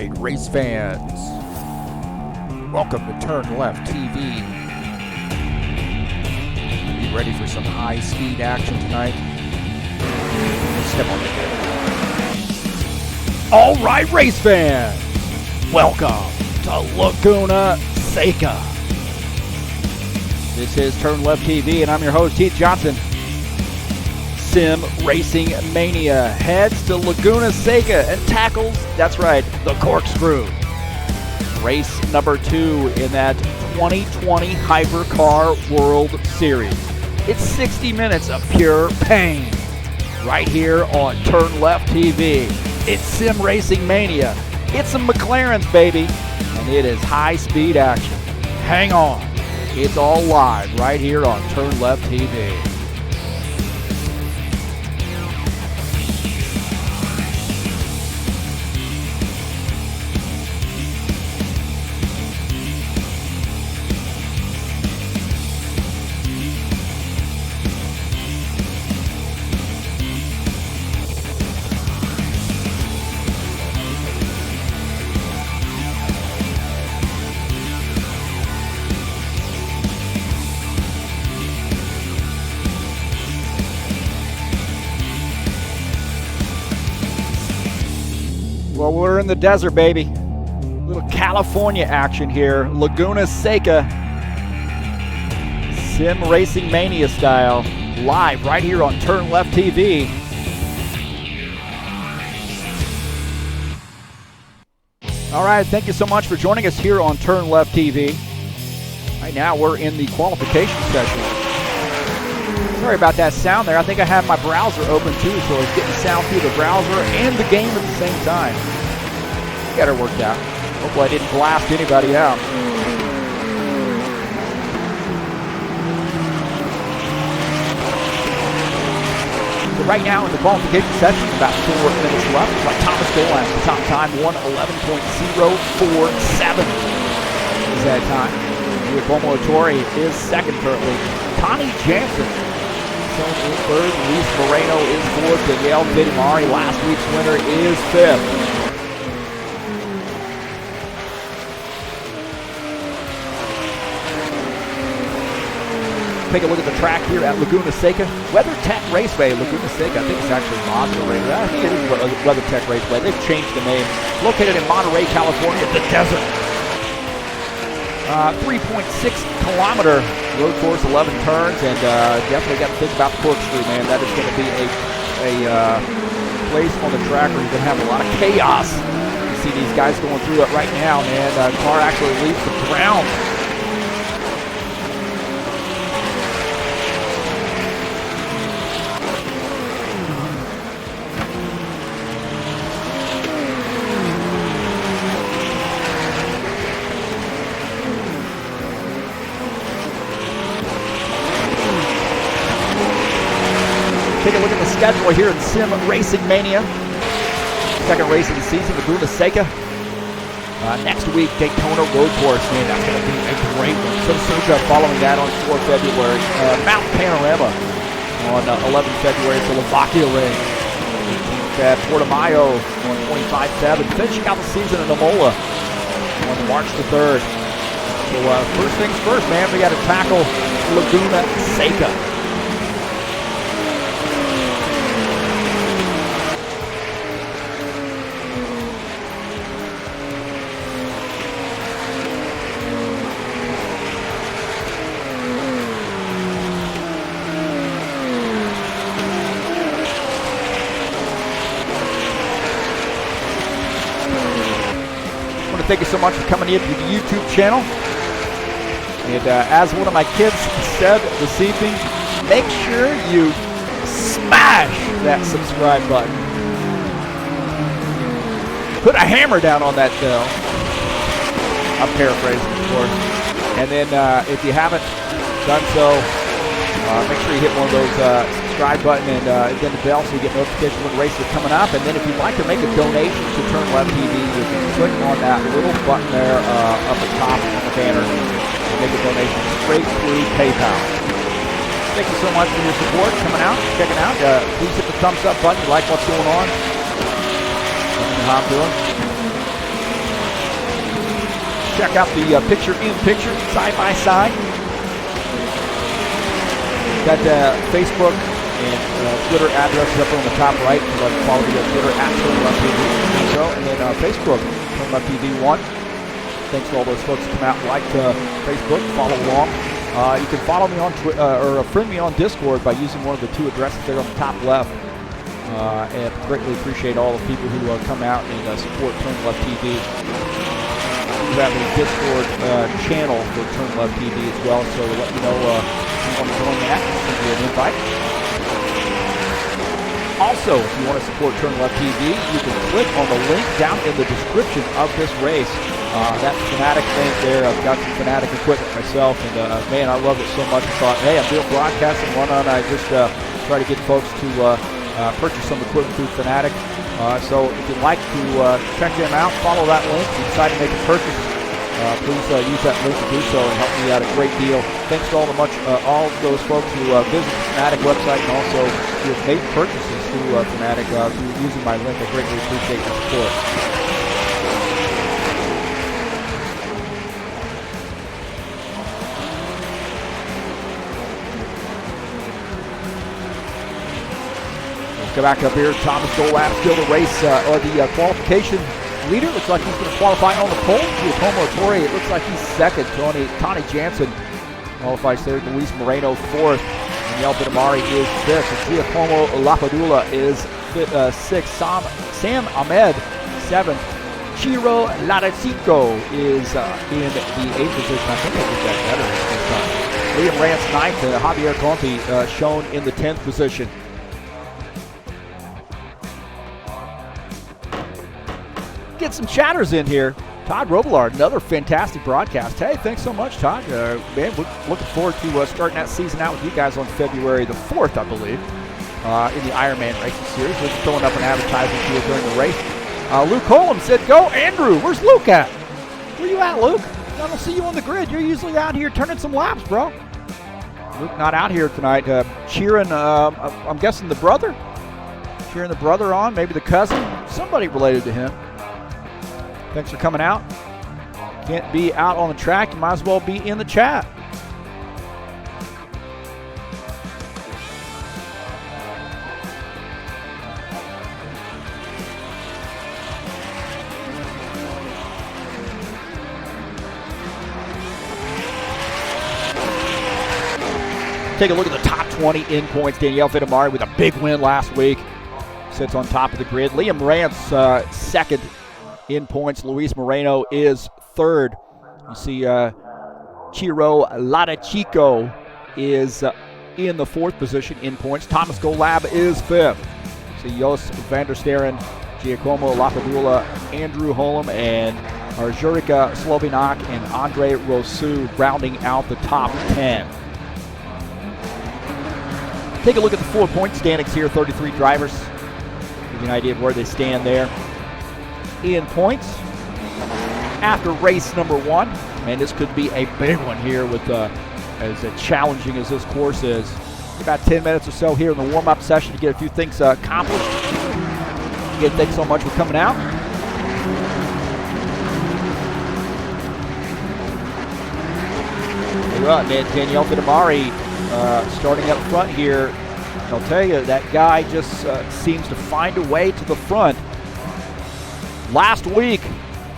right, race fans. Welcome to TurnLeft TV. Are you ready for some high-speed action tonight? Step on the gas. All right, race fans. Welcome to Laguna Seca. This is TurnLeft TV, and I'm your host, Heath Johnson. Sim Racing Mania heads to Laguna Seca and tackles, that's right, the corkscrew. Race number 2 in that 2020 Hypercar World Series. It's 60 minutes of pure pain right here on TurnLeft TV. It's Sim Racing Mania. It's some McLarens, baby, and it is high-speed action. Hang on. It's all live right here on TurnLeft TV. Well, we're in the desert, baby. Little California action here. Laguna Seca. Sim Racing Mania style. Live right here on TurnLeft TV. All right, thank you so much for joining us here on TurnLeft TV. Right now, we're in the qualification session. Sorry about that sound there. I think I have my browser open too, so I was getting sound through the browser and the game at the same time. Got it worked out. Hopefully I didn't blast anybody out. So right now in the qualification session, about 4 minutes left. It's like Thomas Dolan, the top time, 1:11.047 is that time. Giacomo Torre is second currently. Connie Jansen in third, Luis Moreno is fourth, Danielle Vidimari, last week's winner, is fifth. Take a look at the track here at Laguna Seca. WeatherTech Raceway, Laguna Seca. I think it's actually Mazda Raceway. I think it is WeatherTech Raceway. They've changed the name. Located in Monterey, California, the desert. 3.6 kilometer road course, 11 turns, and definitely got to think about the corkscrew, man. That is going to be a place on the track where you're going to have a lot of chaos. You see these guys going through it right now, man. The car actually leaves the ground. Take a look at the schedule here in Sim Racing Mania. Second race of the season, Laguna Seca. Next week, Daytona Road Course, man, that's going to be a great one. Sosuga following that on 4 February. Mount Panorama on 11 February, Slovakia Ring. 18th, Portimao on 25/7. Finishing out the season in Imola on March the 3rd. So first things first, man, we got to tackle Laguna Seca. Thank you so much for coming in to the YouTube channel. And as one of my kids said this evening, make sure you smash that subscribe button. Put a hammer down on that bell. I'm paraphrasing, of course. And then if you haven't done so, make sure you hit one of those subscribe button and then the bell so you get notifications when the races are coming up. And then if you'd like to make a donation to TurnLeft TV, you can click on that little button there up at top on the banner and make a donation straight through PayPal. Thank you so much for your support, coming out, checking out. Please hit the thumbs up button if you like what's going on. Let me know how I'm doing. check out the picture-in-picture, side-by-side. Got Facebook and Twitter addresses up on the top right. If you'd like to follow me on Twitter at TurnLeft TV. So, and then Facebook, TurnLeft TV 1. Thanks to all those folks who come out and like Facebook, follow along. You can follow me on Twitter or friend me on Discord by using one of the two addresses there on the top left. And greatly appreciate all the people who come out and support TurnLeft TV. We have a Discord channel for TurnLeft TV as well, so to let you know if you want to join that, send you an invite. Also, if you want to support TurnLeft TV, you can click on the link down in the description of this race. That Fanatic link there, I've got some Fanatic equipment myself, and man, I love it so much. I thought, hey, I'm doing broadcasting, why don't I just try to get folks to purchase some equipment through Fanatic. So if you'd like to check them out, follow that link. If you decide to make a purchase, please use that link to do so and help me out a great deal. Thanks to all those folks who visit the Fanatic website and also who have made purchases through Fanatic through using my link. I greatly appreciate your support. Go back up here. Thomas Golab still the race or the qualification leader. Looks like he's going to qualify on the pole. Giacomo Torre, it looks like he's second. Tony Jansen qualifies third. Luis Moreno fourth. Daniel Vidamari is fifth. Giacomo Lapadula is sixth. Sam Ahmed seventh. Chiro Ladacico is in the eighth position. I think I did that better this time. Liam Rance ninth. Javier Conti shown in the 10th position. Get some chatters in here. Todd Robillard, another fantastic broadcast. Hey, thanks so much, Todd. Man, looking forward to starting that season out with you guys on February the 4th, I believe, in the Ironman Racing Series. We're just throwing up an advertisement to you during the race. Luke Holm said, go Andrew. Where's Luke at? Where you at, Luke? I don't see you on the grid. You're usually out here turning some laps, bro. Luke not out here tonight. Cheering, I'm guessing the brother? Cheering the brother on, maybe the cousin? Somebody related to him. Thanks for coming out. Can't be out on the track, you might as well be in the chat. Take a look at the top 20 in points. Daniel Vidamari with a big win last week. Sits on top of the grid. Liam Rance second in points. Luis Moreno is third. You see Chiro Ladacico is in the fourth position in points. Thomas Golab is fifth. You see Jos van der Sterren, Giacomo Lapadula, Andrew Holm, and Arjurika Slovinak and Andre Rosu rounding out the top 10. Take a look at the 4-point standings here. 33 drivers. Give you an idea of where they stand there. In points after race number 1, and this could be a big one here with as challenging as this course is. About 10 minutes or so here in the warm-up session to get a few things accomplished. Again, thanks so much for coming out. Daniel Vidamari starting up front here. I'll tell you, that guy just seems to find a way to the front. Last week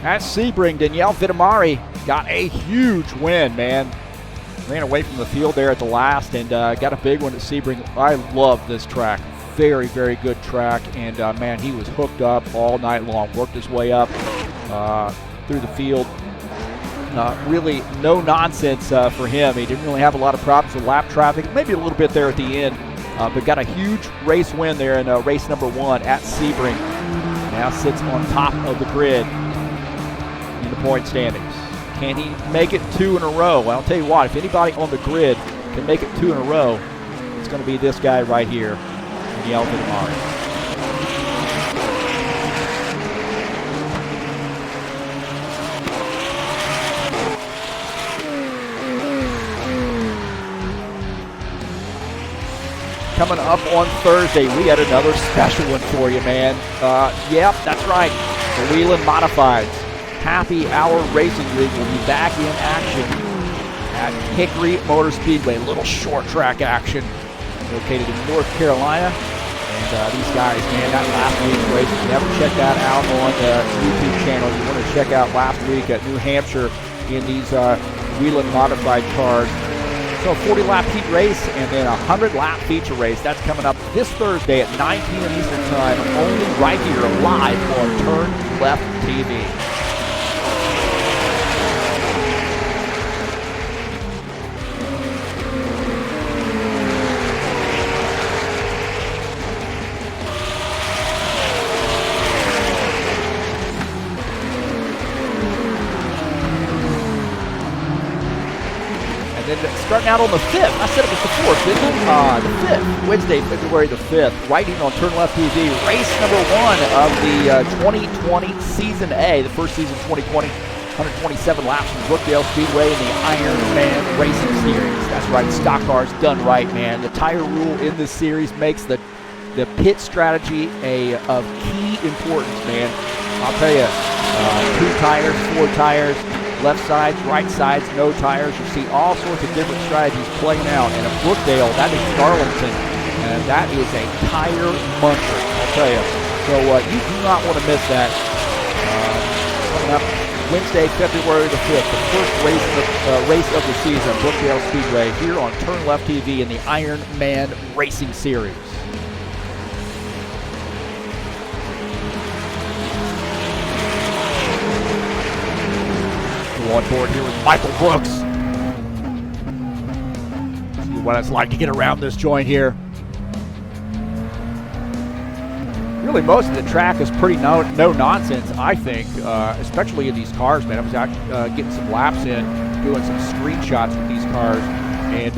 at Sebring, Daniel Vidamari got a huge win, man. Ran away from the field there at the last and got a big one at Sebring. I love this track. Very, very good track. And, man, he was hooked up all night long. Worked his way up through the field. Really no nonsense for him. He didn't really have a lot of problems with lap traffic. Maybe a little bit there at the end. But got a huge race win there in race number 1 at Sebring. Now sits on top of the grid in the point standings. Can he make it 2 in a row? Well, I'll tell you what, if anybody on the grid can make it 2 in a row, it's going to be this guy right here, Daniel Vidamari. Coming up on Thursday, we had another special one for you, man. Yep, that's right. The Whelen Modifieds. Happy Hour Racing League will be back in action at Hickory Motor Speedway. Little short track action located in North Carolina. And these guys, man, that last week's race, if you never checked that out on the YouTube channel, you want to check out last week at New Hampshire in these Whelen modified cars. So 40-lap heat race and then a 100-lap feature race. That's coming up this Thursday at 9 p.m. Eastern Time, only right here live on TurnLeft TV. Starting out on the 5th. I said it was the 4th, didn't I? The 5th. Wednesday, February the 5th. Right here on TurnLeft TV. Race number 1 of the 2020 Season A. The first season 2020. 127 laps from Brookdale Speedway in the Ironman Racing Series. That's right. Stock cars done right, man. The tire rule in this series makes the pit strategy of key importance, man. I'll tell you, 2 tires, 4 tires, left sides, right sides, no tires. You see all sorts of different strategies playing out. And at Brookdale, that is Darlington, and that is a tire muncher, I'll tell you. So you do not want to miss that. Coming up Wednesday, February the 5th, the first race of the season, Brookdale Speedway, here on TurnLeft TV in the Ironman Racing Series. On board here with Michael Brooks. See what it's like to get around this joint here. Really, most of the track is pretty no nonsense, I think, especially in these cars, man. I was out getting some laps in, doing some screenshots with these cars, and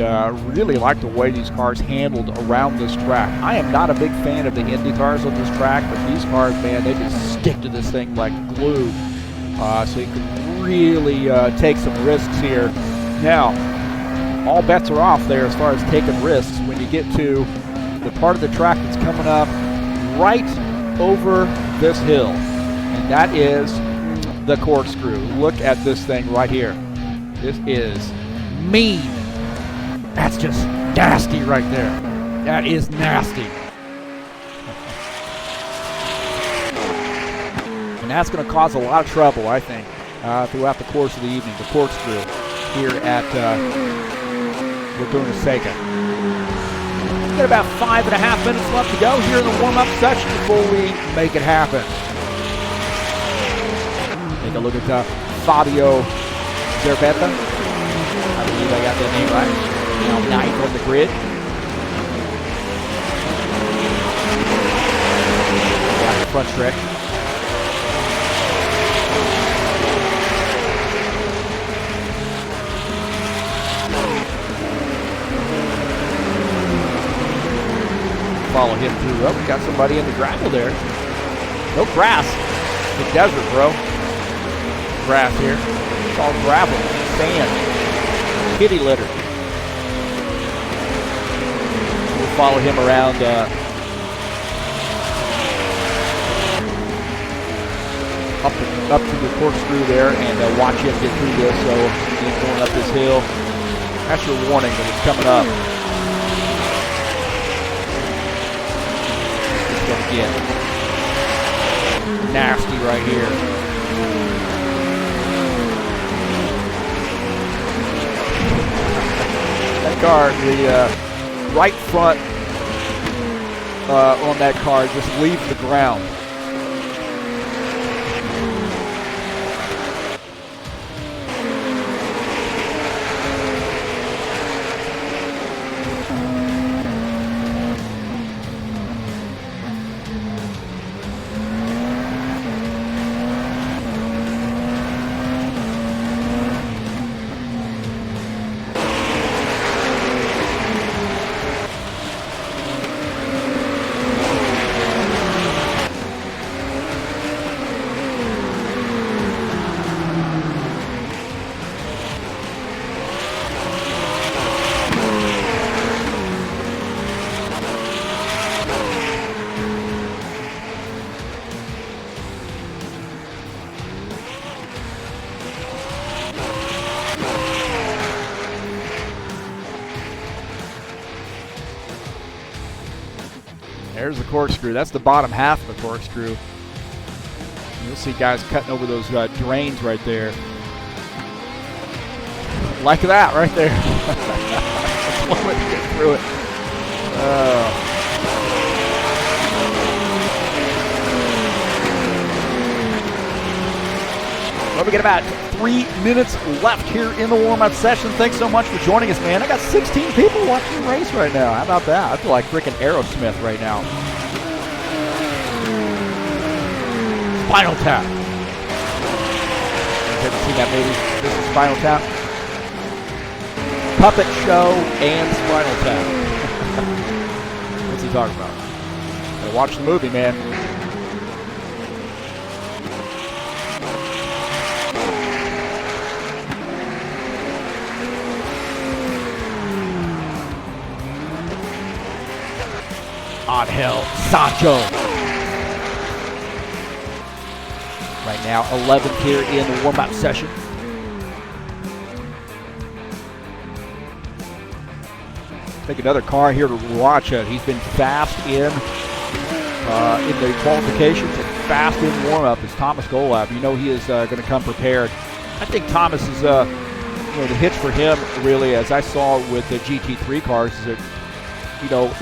really like the way these cars handled around this track. I am not a big fan of the Indy cars on this track, but these cars, man, they just stick to this thing like glue. So you can really take some risks here. Now, all bets are off there as far as taking risks when you get to the part of the track that's coming up right over this hill, and that is the corkscrew. Look at this thing right here. This is mean. That's just nasty right there. That is nasty. And that's going to cause a lot of trouble, I think, throughout the course of the evening, the corkscrew here at Laguna Seca. We've got about 5.5 minutes left to go here in the warm-up section before we make it happen. Take a look at Fabio Zerbetta. I believe I got that name right. Now 9th on the grid. Got the front stretch. Follow him through. Oh, we got somebody in the gravel there. No grass. The desert, bro. Grass here. It's all gravel, sand, kitty litter. We'll follow him around up to the corkscrew there and watch him get through this. So he's going up this hill. That's your warning that it's coming up. Again. Nasty right here. That car, the right front on that car just leaves the ground. There's the corkscrew. That's the bottom half of the corkscrew. You'll see guys cutting over those drains right there. Like that right there. That's one way to get through it. Well, we got about 3 minutes left here in the warm-up session. Thanks so much for joining us, man. I got 16 people watching the race right now. How about that? I feel like freaking Aerosmith right now. Spinal Tap. You ever seen that movie? This is Spinal Tap. Puppet Show and Spinal Tap. What's he talking about? Gotta watch the movie, man. Angel Sancho. Right now, 11th here in the warm-up session. Take another car here to watch. He's been fast in the qualifications and fast in warm-up. Is Thomas Golab. You know he is going to come prepared. I think Thomas is, the hitch for him really, as I saw with the GT3 cars, is that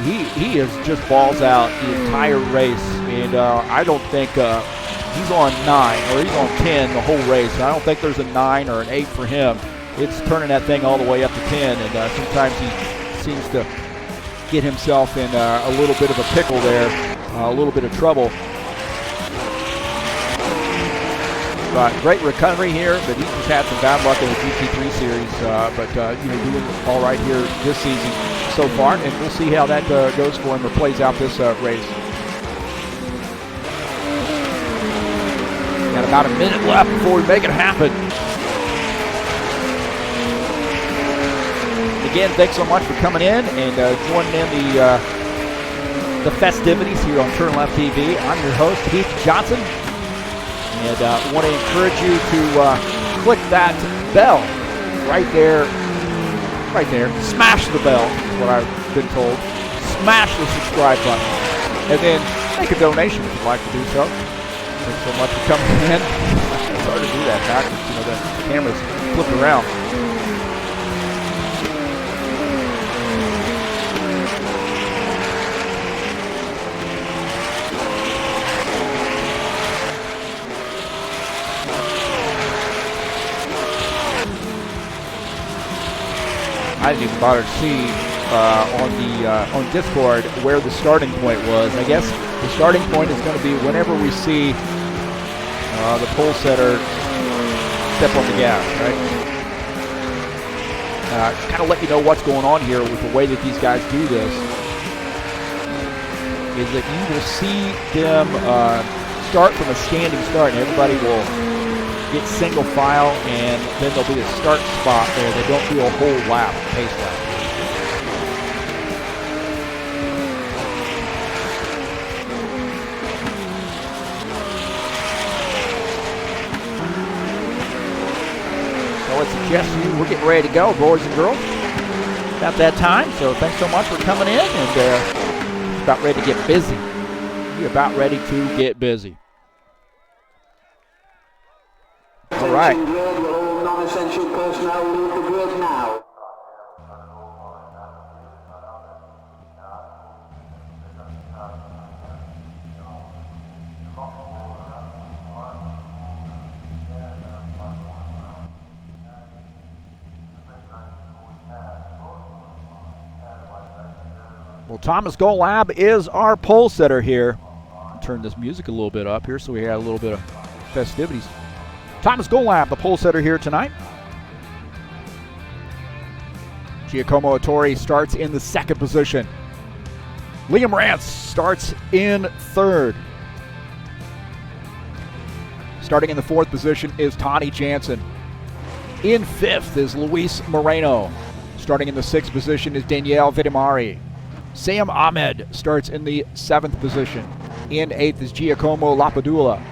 he is just balls out the entire race, and I don't think he's on 9 or he's on 10 the whole race. I don't think there's a 9 or an 8 for him. It's turning that thing all the way up to 10, and sometimes he seems to get himself in a little bit of a pickle there, a little bit of trouble. But great recovery here, but he's just had some bad luck in the GT3 series, but doing all right here this season so far, and we'll see how that goes for him or plays out this race. Got about a minute left before we make it happen. Again, thanks so much for coming in and joining in the festivities here on TurnLeft TV. I'm your host, Heath Johnson, and want to encourage you to click that bell right there. Right there. Smash the bell, is what I've been told. Smash the subscribe button. And then make a donation if you'd like to do so. Thanks so much for coming in. It's hard to do that backwards. The camera's flipped around. I didn't even bother to see on Discord where the starting point was. I guess the starting point is going to be whenever we see the pole setter step on the gas, right? Kind of let you know what's going on here with the way that these guys do this. Is that you will see them start from a standing start, and everybody will get single file, and then there'll be a start spot there. They don't do a whole lap, pace lap. So I suggest we're getting ready to go, boys and girls. About that time, so thanks so much for coming in, and about ready to get busy. We're about ready to get busy. All right. All non-essential personnel leave the grid now. Well, Thomas Golab is our pole setter here. Turn this music a little bit up here so we had a little bit of festivities. Thomas Golab, the pole setter here tonight. Giacomo Ettore starts in the second position. Liam Rance starts in third. Starting in the fourth position is Tony Jansen. In fifth is Luis Moreno. Starting in the sixth position is Danielle Vidimari. Sam Ahmed starts in the seventh position. In eighth is Giacomo Lapadula.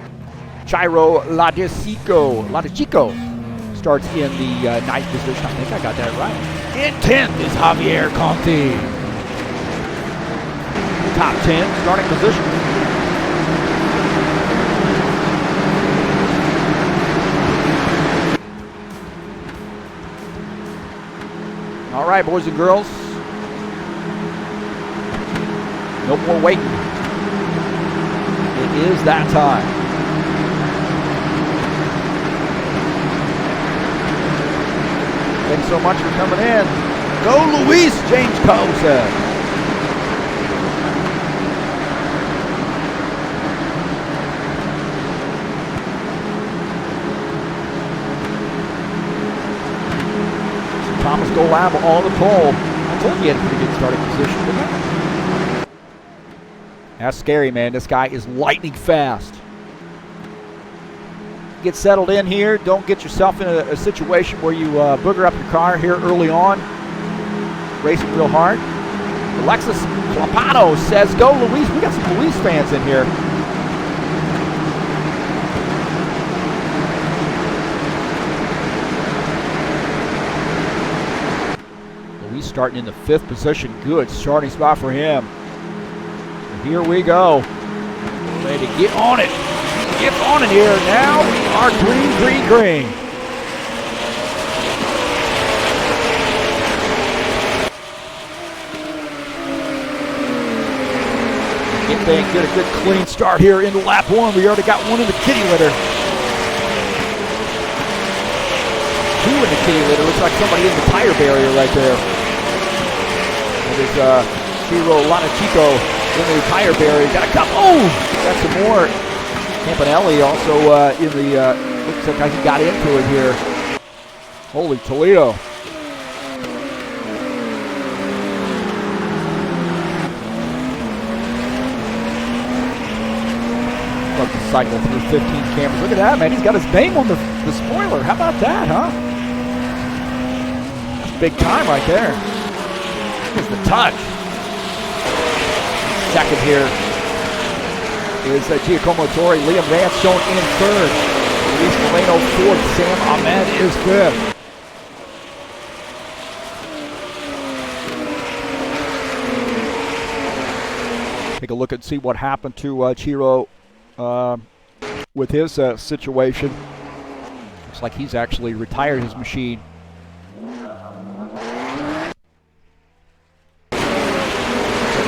Chairo Ladichico starts in the ninth position. I think I got that right. In 10th is Javier Conti. top 10 starting position. All right, boys and girls. No more waiting. It is that time. Thanks so much for coming in. Go Luis, James Cole said. Thomas Golab on the pole. I told you he had a pretty good starting position, didn't I? That's scary, man. This guy is lightning fast. Get settled in here. Don't get yourself in a situation where you booger up your car here early on. Racing real hard. Alexis Clapano says, go Luis. We got some Luis fans in here. Luis starting in the 5th position. Good starting spot for him. Here we go. Ready to get on it. Get on it here. Now we are green, green, green. Get a good clean start here into lap 1. We already got one in the kitty litter. 2 in the kitty litter. Looks like somebody in the tire barrier right there. There's Ciro Lanachito in the tire barrier. Got a couple. Oh! Got some more. Campanelli also in the, looks like he got into it here. Holy Toledo. Love to cycle through 15 cameras. Look at that, man. He's got his name on the spoiler. How about that, huh? That's big time right there. Here's the touch. Second here is Giacomo Torre. Liam Vance shown in 3rd. Luis Moreno 4th. Sam Ahmed is 5th. Take a look and see what happened to Chiro with his situation. Looks like he's actually retired his machine.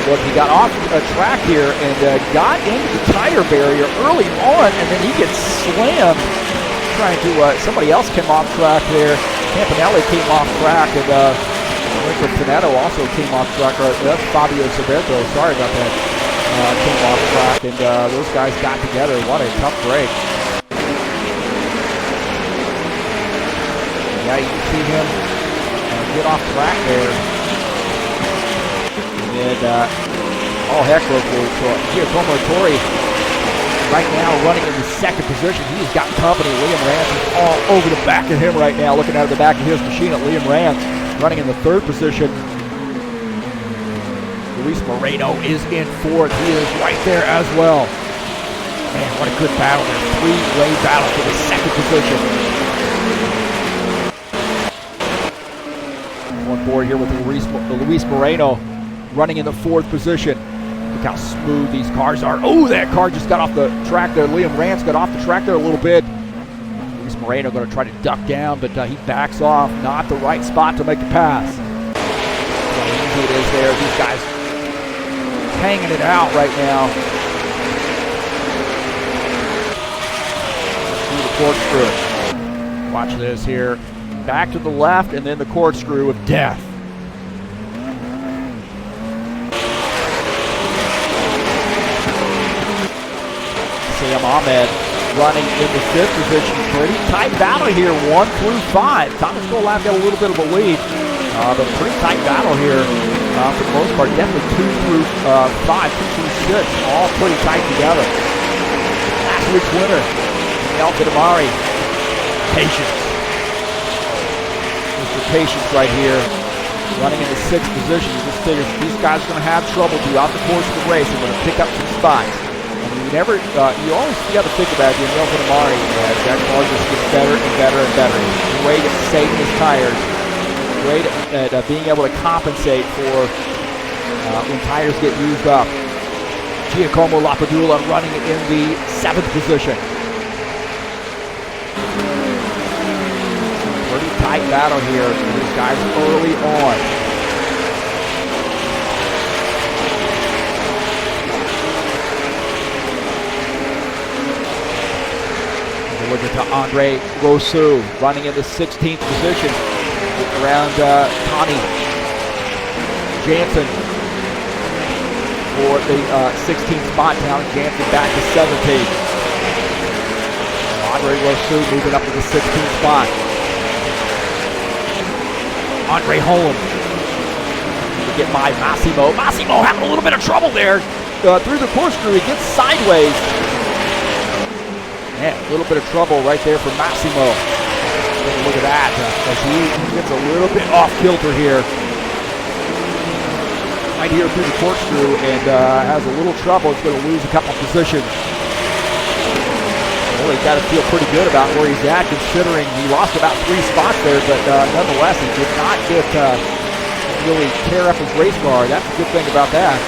Look, he got off a track here and got into the tire barrier early on, and then he gets slammed trying to, somebody else came off track there. Campanelli came off track, and Lorenzo Finetto also came off track. That's Fabio Saberto, sorry about that. Came off track, and those guys got together. What a tough break. Yeah, you can see him get off track there. And all heck broke loose. So Giacomo Torre right now running in the 2nd position. He's got company. Liam Rance is all over the back of him right now. Looking out of the back of his machine at Liam Rance running in the 3rd position. Luis Moreno is in 4th. He is right there as well. Man, what a good battle there. 3-way battle for the 2nd position. One board here with Luis Moreno running in the 4th position. Look how smooth these cars are. Oh, that car just got off the track there. Liam Rance got off the track there a little bit. Luis Moreno going to try to duck down, but he backs off. Not the right spot to make the pass. How easy it is there. These guys hanging it out right now. Through the corkscrew. Watch this here. Back to the left, and then the corkscrew of death. Sam Ahmed running in the 5th position. Pretty tight battle here, 1 through 5. Thomas Golab got a little bit of a lead, but pretty tight battle here for the most part. Definitely 2 through 5, 2 through 6, all pretty tight together. Last week's winner, Elton Amari. Patience. Mr. Patience right here, running in the 6th position. You just figure these guys are going to have trouble throughout the course of the race. They're going to pick up some spots. You always got to think about the Elton Amari. That car just gets better and better and better. He's great at saving his tires. Great at being able to compensate for when tires get used up. Giacomo Lapadula running in the 7th position. Pretty tight battle here for these guys early on. We're looking to Andre Rousseau running in the 16th position around Connie Jansen for the 16th spot. Down Jansen back to 17th. Andre Rousseau moving up to the 16th spot. Andre Holm to get by Massimo. Massimo having a little bit of trouble there through the corkscrew. He gets sideways. Man, a little bit of trouble right there for Massimo. Take a look at that as he gets a little bit off kilter here. Right here through the corkscrew and has a little trouble. He's going to lose a couple positions. Well, he's got to feel pretty good about where he's at, considering he lost about 3 spots there, but nonetheless, he did not get really tear up his race car. That's a good thing about that.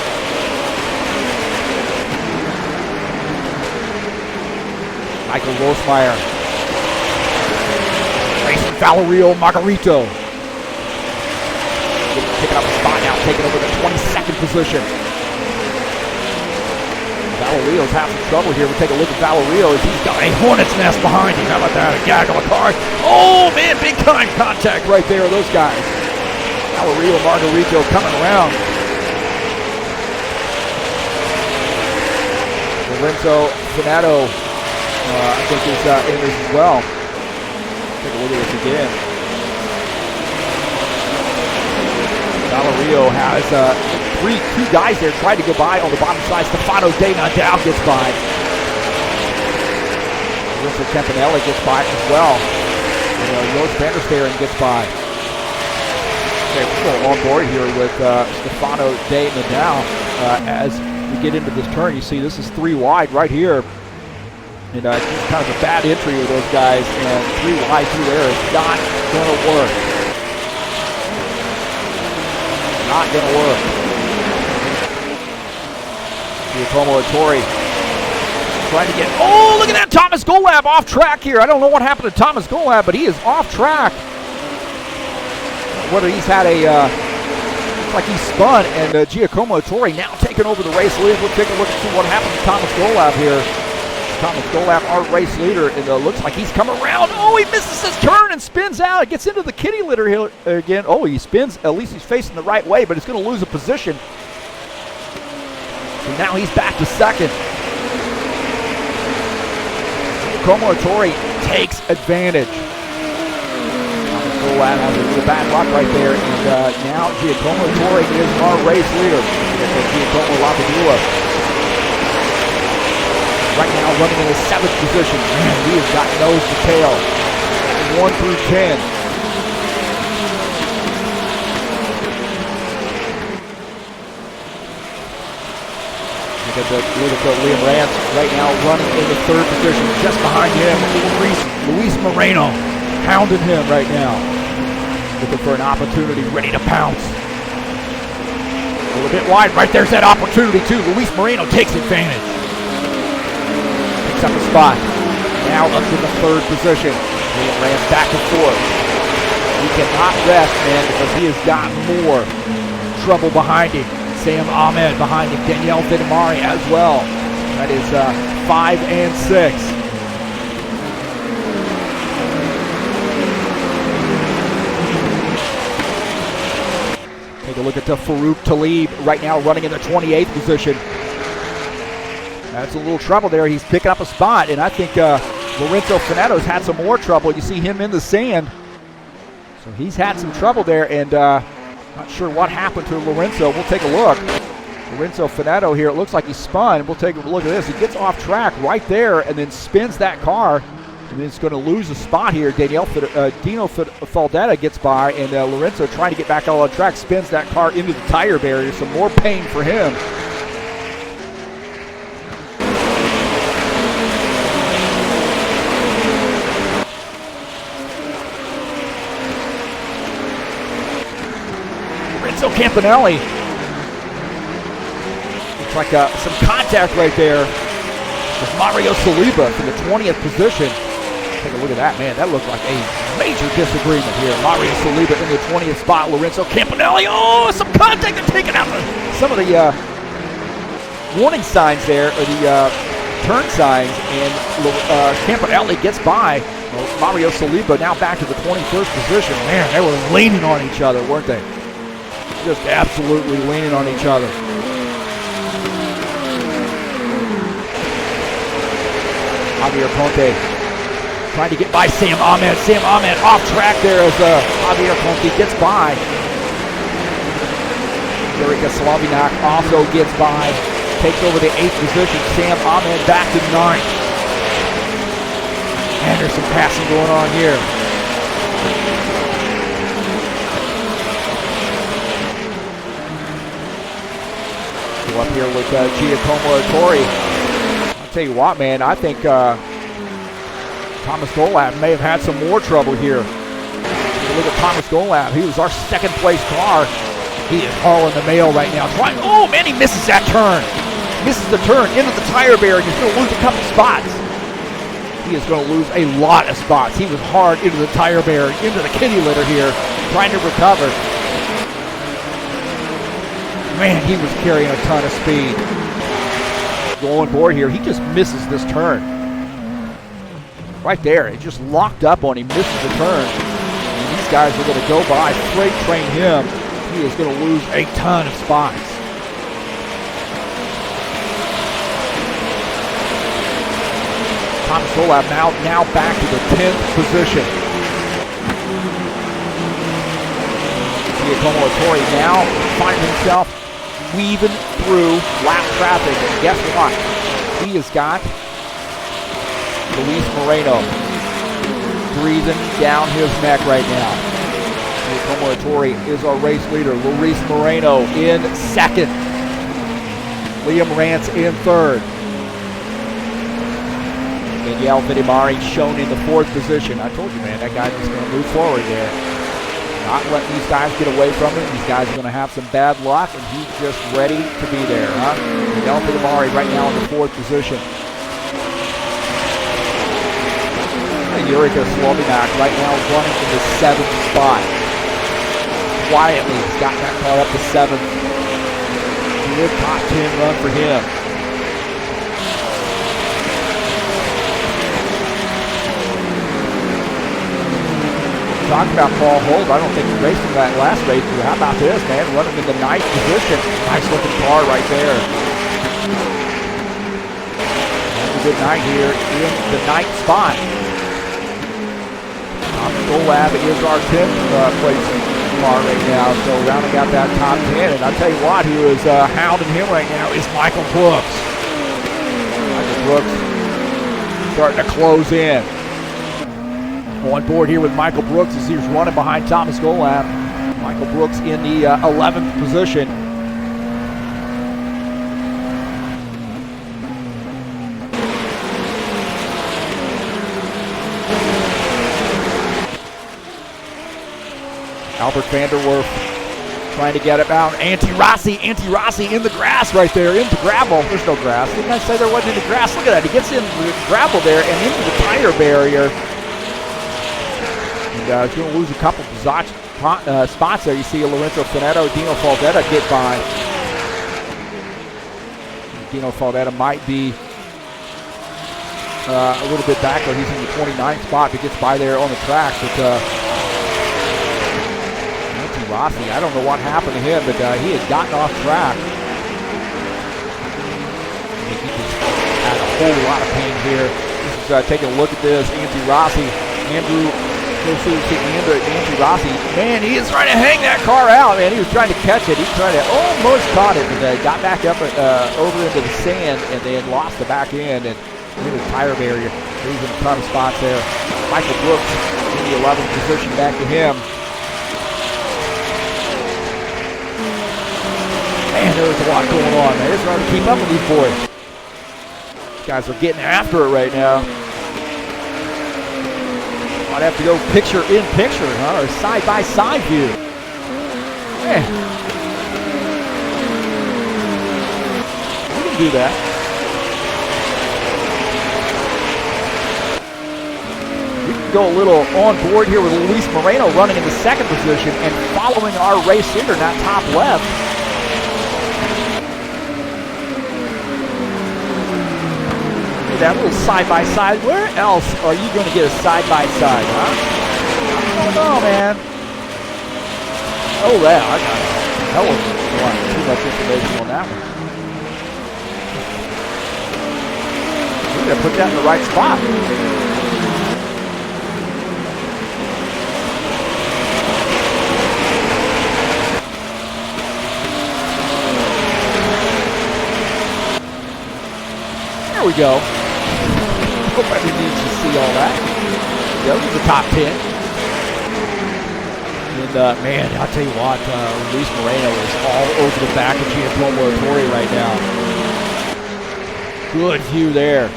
Michael Rosmeyer. Racing Valerio Margarito. Picking up a spot now, taking over the 22nd position. Valerio's having some trouble here. We'll take a look at Valerio as he's got a hornet's nest behind him. How about that? A gaggle of cars. Oh, man, big time contact right there, those guys. Valerio Margarito coming around. Lorenzo Fanato, I think, is in this as well. Take a look at this again. Valerio has two guys there trying to go by on the bottom side. Stefano De Nadal gets by. Wilson Campanelli gets by as well. And Jos Vandersteren gets by. Okay, we're going on board here with Stefano De Nadal. As we get into this turn, you see this is 3 wide right here. And it's kind of a bad entry with those guys. And 3 wide through there is not going to work. Not going to work. Giacomo Ettore trying to get, oh, look at that, Thomas Golab off track here. I don't know what happened to Thomas Golab, but he is off track. Whether he's had a, looks like he spun, and Giacomo Ettore now taking over the race lead. We'll take a look and see what happened to Thomas Golab here. Thomas Golab, our race leader, and looks like he's come around. Oh, he misses his turn and spins out. He gets into the kitty litter here again. Oh, he spins. At least he's facing the right way, but he's going to lose a position. So now he's back to second. Giacomo Ettore takes advantage. Thomas Golab has a little bad luck right there, and now Giacomo Ettore is our race leader. Giacomo Lapadula. Right now running in the 7th position. Man, he has got nose to tail. 1 through 10. Look at Liam Rance right now running in the 3rd position. Just behind him, Luis Moreno hounding him right now. Looking for an opportunity, ready to pounce. A little bit wide, right there's that opportunity too. Luis Moreno takes advantage. Up a spot. Now up to the 3rd position. Liam Rance back and forth. He cannot rest, man, because he has got more trouble behind him. Sam Ahmed behind him. Danielle Vitamari as well. That is 5 and 6. Take a look at the Farouk Talib right now running in the 28th position. That's a little trouble there. He's picking up a spot, and I think Lorenzo Fanato's had some more trouble. You see him in the sand. So he's had some trouble there, and not sure what happened to Lorenzo. We'll take a look. Lorenzo Fanato here, it looks like he spun. We'll take a look at this. He gets off track right there and then spins that car, and then it's going to lose a spot here. Dino Faldetta gets by, and Lorenzo trying to get back on track, spins that car into the tire barrier. Some more pain for him. Campanelli Looks like some contact right there with Mario Saliba from the 20th position. Take a look at that, man. That looked like a major disagreement here. Mario Saliba in the 20th spot. Lorenzo Campanelli. Oh, some contact. They're taking out some of the warning signs there, or the turn signs, and Campanelli gets by. Mario Saliba now back to the 21st position. Man, they were leaning on each other, weren't they? Just absolutely leaning on each other. Javier Ponte trying to get by Sam Ahmed. Sam Ahmed off track there as Javier Ponte gets by. Erika Slavinak also gets by. Takes over the 8th position. Sam Ahmed back to 9th. And there's some passing going on here. Go up here with Giacomo Ettore. I'll tell you what, man, I think Thomas Golab may have had some more trouble here. Look at Thomas Golab. He was our second place car. He is hauling the mail right now. Oh, man, he misses that turn. Misses the turn into the tire barrier. He's going to lose a couple spots. He is going to lose a lot of spots. He was hard into the tire barrier, into the kitty litter here, trying to recover. Man, he was carrying a ton of speed. Going board here, he just misses this turn. Right there, it just locked up on him, misses the turn. And these guys are going to go by, freight train him. He is going to lose a ton of spots. Thomas Golab now back to the 10th position. Giacomo Ettore now finds himself weaving through lap traffic. And guess what? He has got Luis Moreno breathing down his neck right now. Giacomo Ettore is our race leader. Luis Moreno in 2nd. Liam Rance in 3rd. Miguel Vidimari shown in the 4th position. I told you, man, that guy's just going to move forward there. Not letting these guys get away from him. These guys are going to have some bad luck, and he's just ready to be there, huh? Miguel Vidimari right now in the 4th position. Erika Slavinak right now running in the 7th spot. Quietly has gotten that car up to 7th. Good top 10 run for him. Talk about Paul Holt. I don't think he raced in that last race, but how about this, man? Running in the 9th position. Nice looking car right there. That's a good night here in the 9th spot. Golab is our 10th place car right now, so rounding out that top 10. And I'll tell you what, who is hounding him right now is Michael Brooks. Michael Brooks starting to close in. On board here with Michael Brooks as he's running behind Thomas Golab. Michael Brooks in the 11th position. Albert Vanderwerf trying to get it out. Antti Rossi in the grass right there, in the gravel. There's no grass. Didn't I say there wasn't any grass? Look at that. He gets in the gravel there and into the tire barrier. And he's going to lose a couple spots there. You see Lorenzo Finetto, Dino Faldetta get by. Dino Faldetta might be a little bit back there. He's in the 29th spot, but gets by there on the track. But Rossi, I don't know what happened to him, but he had gotten off track. I think he just had a whole lot of pain here. This is taking a look at this. Antti Rossi, Andrew Rossi. Man, he is trying to hang that car out, man. He was trying to catch it. He tried to almost caught it, but got back up over into the sand and then lost the back end and into the tire barrier. Losing a ton of spots there. Michael Brooks in the 11th position, back to him. Man, there's a lot going on, man. It's hard to keep up with these boys. These guys are getting after it right now. Might have to go picture in picture, huh? Or side by side view. Man. can do that. We can go a little on board here with Luis Moreno running in the second position and following our race leader in that top left. That little side-by-side. Where else are you going to get a side-by-side, huh? I don't know, man. Oh, yeah, I got a hell of a lot. Too much information on that one. We're going to put that in the right spot. There we go. Hope everybody needs to see all that. There was the top 10. And, man, I'll tell you what, Luis Moreno is all over the back of Giacomo Torre right now. Good view there.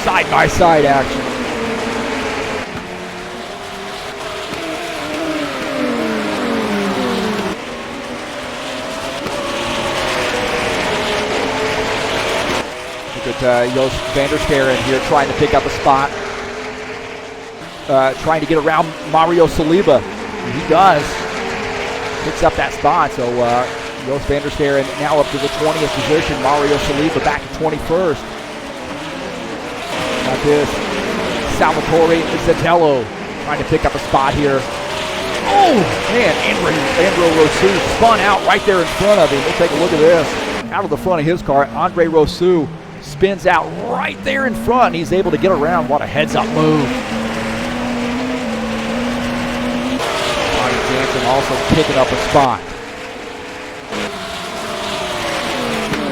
Side-by-side action. Joost van der Sterren here trying to pick up a spot. Trying to get around Mario Saliba. He does. Picks up that spot. So Joost van der Sterren now up to the 20th position. Mario Saliba back to 21st. Got this. Salvatore Zatello trying to pick up a spot here. Oh, man. Andrea Rousseau spun out right there in front of him. We'll take a look at this. Out of the front of his car, Andre Rousseau spins out right there in front, and he's able to get around. What a heads-up move. Johnny Jansen also picking up a spot.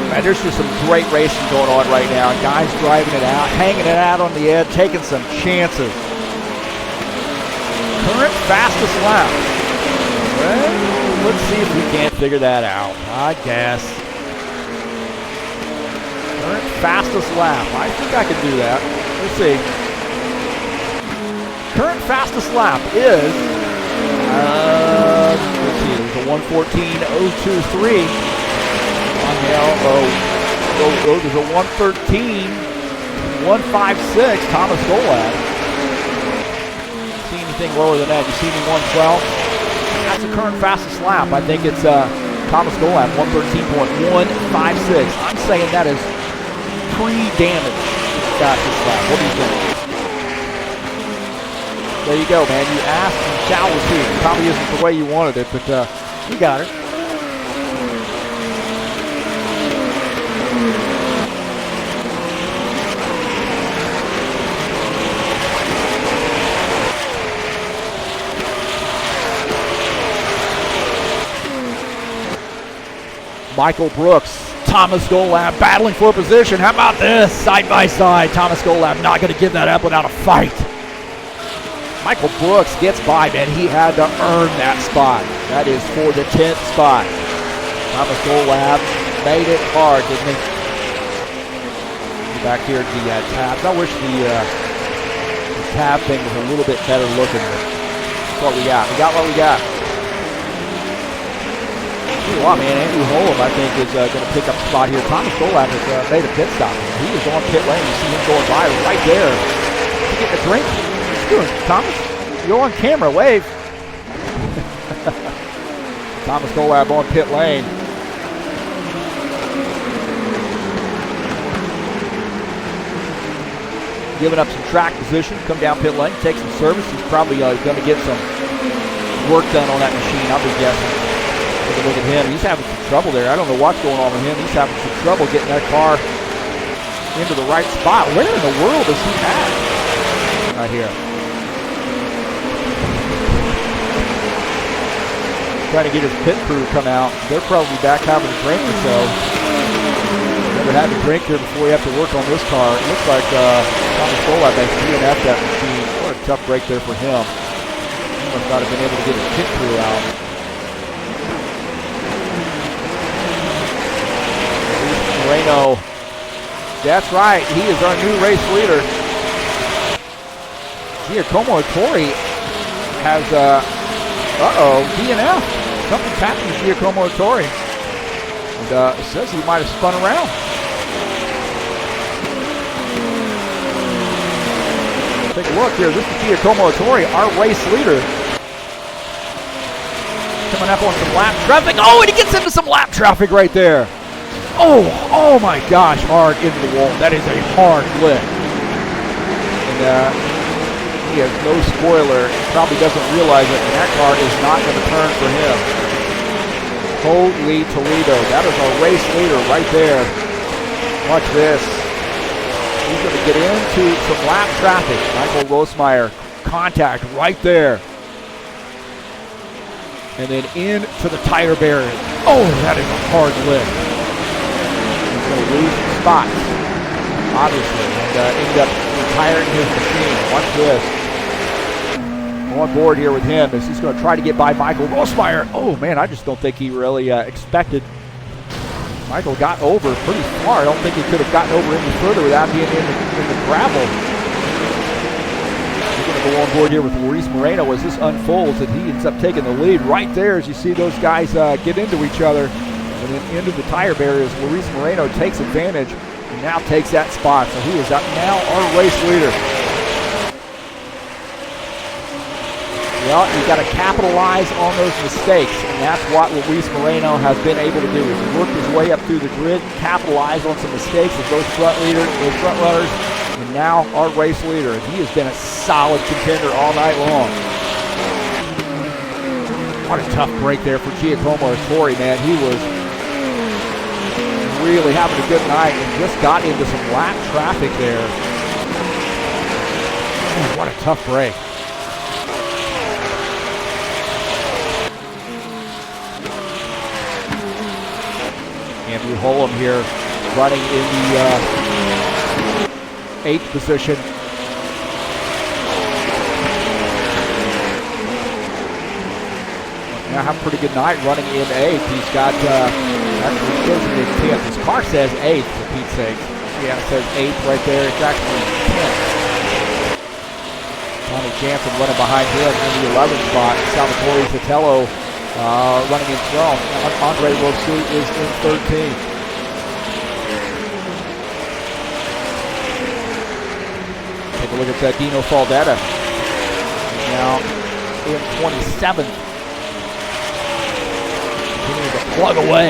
Man, there's just some great racing going on right now. Guys driving it out, hanging it out on the edge, taking some chances. Current fastest lap. Well, let's see if we can't figure that out, I guess. Fastest lap. I think I can do that. Let's see. Current fastest lap is, let's see, there's a 1:14.023. There's a 1:13.156. Thomas Golab. See anything lower than that? You see any 1:12? That's the current fastest lap. I think it's Thomas Golab, 1:13.156. I'm saying that is pre-damage fastest lap. What do you think? There you go, man. You asked and shall receive. It probably isn't the way you wanted it, but you got it. Michael Brooks, Thomas Golab battling for position. How about this? Side by side. Thomas Golab not going to give that up without a fight. Michael Brooks gets by, man. He had to earn that spot. That is for the 10th spot. Thomas Golab made it hard, didn't he? Back here at the tabs. I wish the tab thing was a little bit better looking. That's what we got. We got what we got. Wow, man, Andrew Holm, I think, is going to pick up a spot here. Thomas Golab has made a pit stop. He is on pit lane. You see him going by right there. He's getting a drink. What you doing, Thomas? You're on camera. Wave. Thomas Golab on pit lane. Giving up some track position. Come down pit lane, take some service. He's probably going to get some work done on that machine, I'll be guessing. Look at him. He's having some trouble there. I don't know what's going on with him. He's having some trouble getting that car into the right spot. Where in the world is he at? Right here. Trying to get his pit crew to come out. They're probably back having a drink or so. Never had a drink here before we have to work on this car. It looks like Thomas Golab makes DNF that machine. What a tough break there for him. He must not have been able to get his pit crew out. Moreno, that's right, he is our new race leader. Giacomo Torre has, DNF. something's happened to Giacomo Ettore. And says he might have spun around. Take a look here. This is Giacomo Ettore, our race leader. Coming up on some lap traffic. Oh, and he gets into some lap traffic right there. Oh my gosh, hard into the wall. That is a hard lick. And he has no spoiler. Probably doesn't realize it, and that car is not going to turn for him. Holy Toledo. That is our race leader right there. Watch this. He's going to get into some lap traffic. Michael Rosmeyer, contact right there. And then into the tire barrier. Oh, that is a hard lift. He's going to lose some spots, obviously, and end up retiring his machine. Watch this. On board here with him is he's going to try to get by Michael Rosmeyer. Oh, man, I just don't think he really expected. Michael got over pretty far. I don't think he could have gotten over any further without being in the gravel. We're going to go on board here with Luis Moreno as this unfolds, and he ends up taking the lead right there as you see those guys get into each other. And then into the tire barriers, Luis Moreno takes advantage and now takes that spot. So he is up now our race leader. Well, you got to capitalize on those mistakes, and that's what Luis Moreno has been able to do. He's worked his way up through the grid, capitalize on some mistakes of those front runners, and now our race leader. And he has been a solid contender all night long. What a tough break there for Giacomo Ettore, man. He was really having a good night and just got into some lap traffic there. Man, what a tough break. Andrew Holm here running in the 8th position. Now have a pretty good night running in 8th. He's got, actually shows him in 10th. His car says 8th, for Pete's sake. Yeah, it says 8th right there. It's actually 10th. Tommy Jansen running behind him in the 11th spot. Salvatore Zitello running in 12th. Andre Rossi is in 13th. Take a look at Dino Faldetta. He's now in 27th. Continuing to plug away.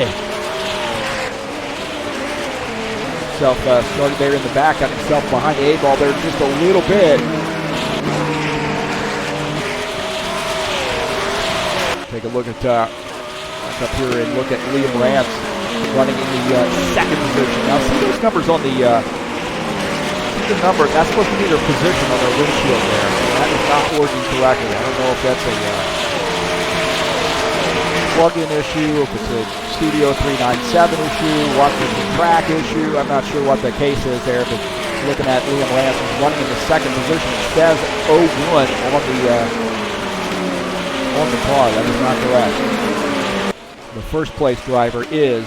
Himself started there in the back, got himself behind the 8 ball there just a little bit. Take a look at back up here and look at Liam Rance running in the 2nd position. Now see those numbers on the number. That's supposed to be their position on their windshield there. That is not working correctly. I don't know if that's a plug-in issue, if it's a Studio 397 issue, what's the track issue. I'm not sure what the case is there, but looking at Liam Rance running in the 2nd position. It says 01 on the car. That is not correct. The first place driver is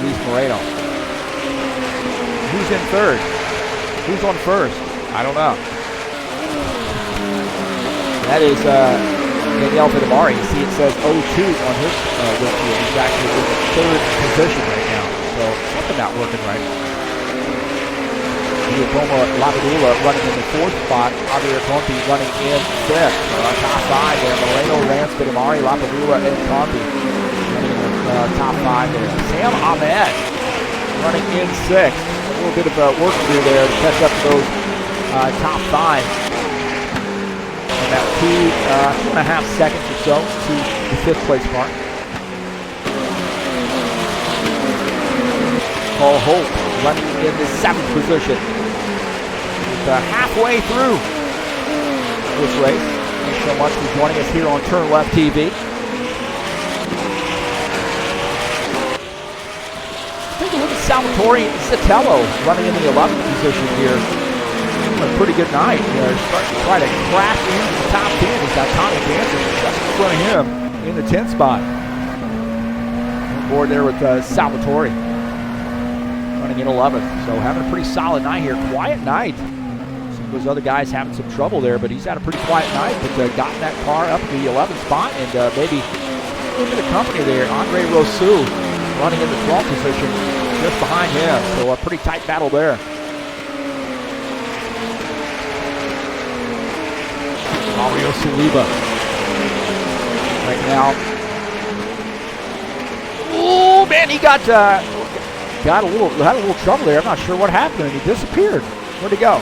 Luis Moreno. Who's in 3rd? Who's on 1st? I don't know. That is Daniel Fittipaldi. You see it says 02 on his windshield. He's actually in the 3rd position right now. So something not working right. Giacomo Lapadula running in the 4th spot. Javier Conti running in 5th. Top 5 there. Moreno, Rance, Fittipaldi, Lapadula, and Conti running in the top 5 there. Sam Ahmed running in 6th. A little bit of work to do there to catch up to those top 5. And about 2.5 seconds or so to the 5th place car. Paul Holt running in the 7th position. Halfway through this race. Thanks so much for joining us here on TurnLeft TV. Take a look at Salvatore Zitello running in the 11th position here. A pretty good night. They're starting to try to crash into the top 10. He's got Tommy Jansen just in front of him in the 10th spot. On board there with Salvatore running in 11th. So having a pretty solid night here. Quiet night. those other guys having some trouble there, but he's had a pretty quiet night, but gotten that car up to the 11th spot, and maybe a little bit of company there. Andre Rousseau running in the 12th position just behind him, so a pretty tight battle there. Mario Saliba right now. Oh man, he had a little trouble there. I'm not sure what happened, and he disappeared. Where'd he go?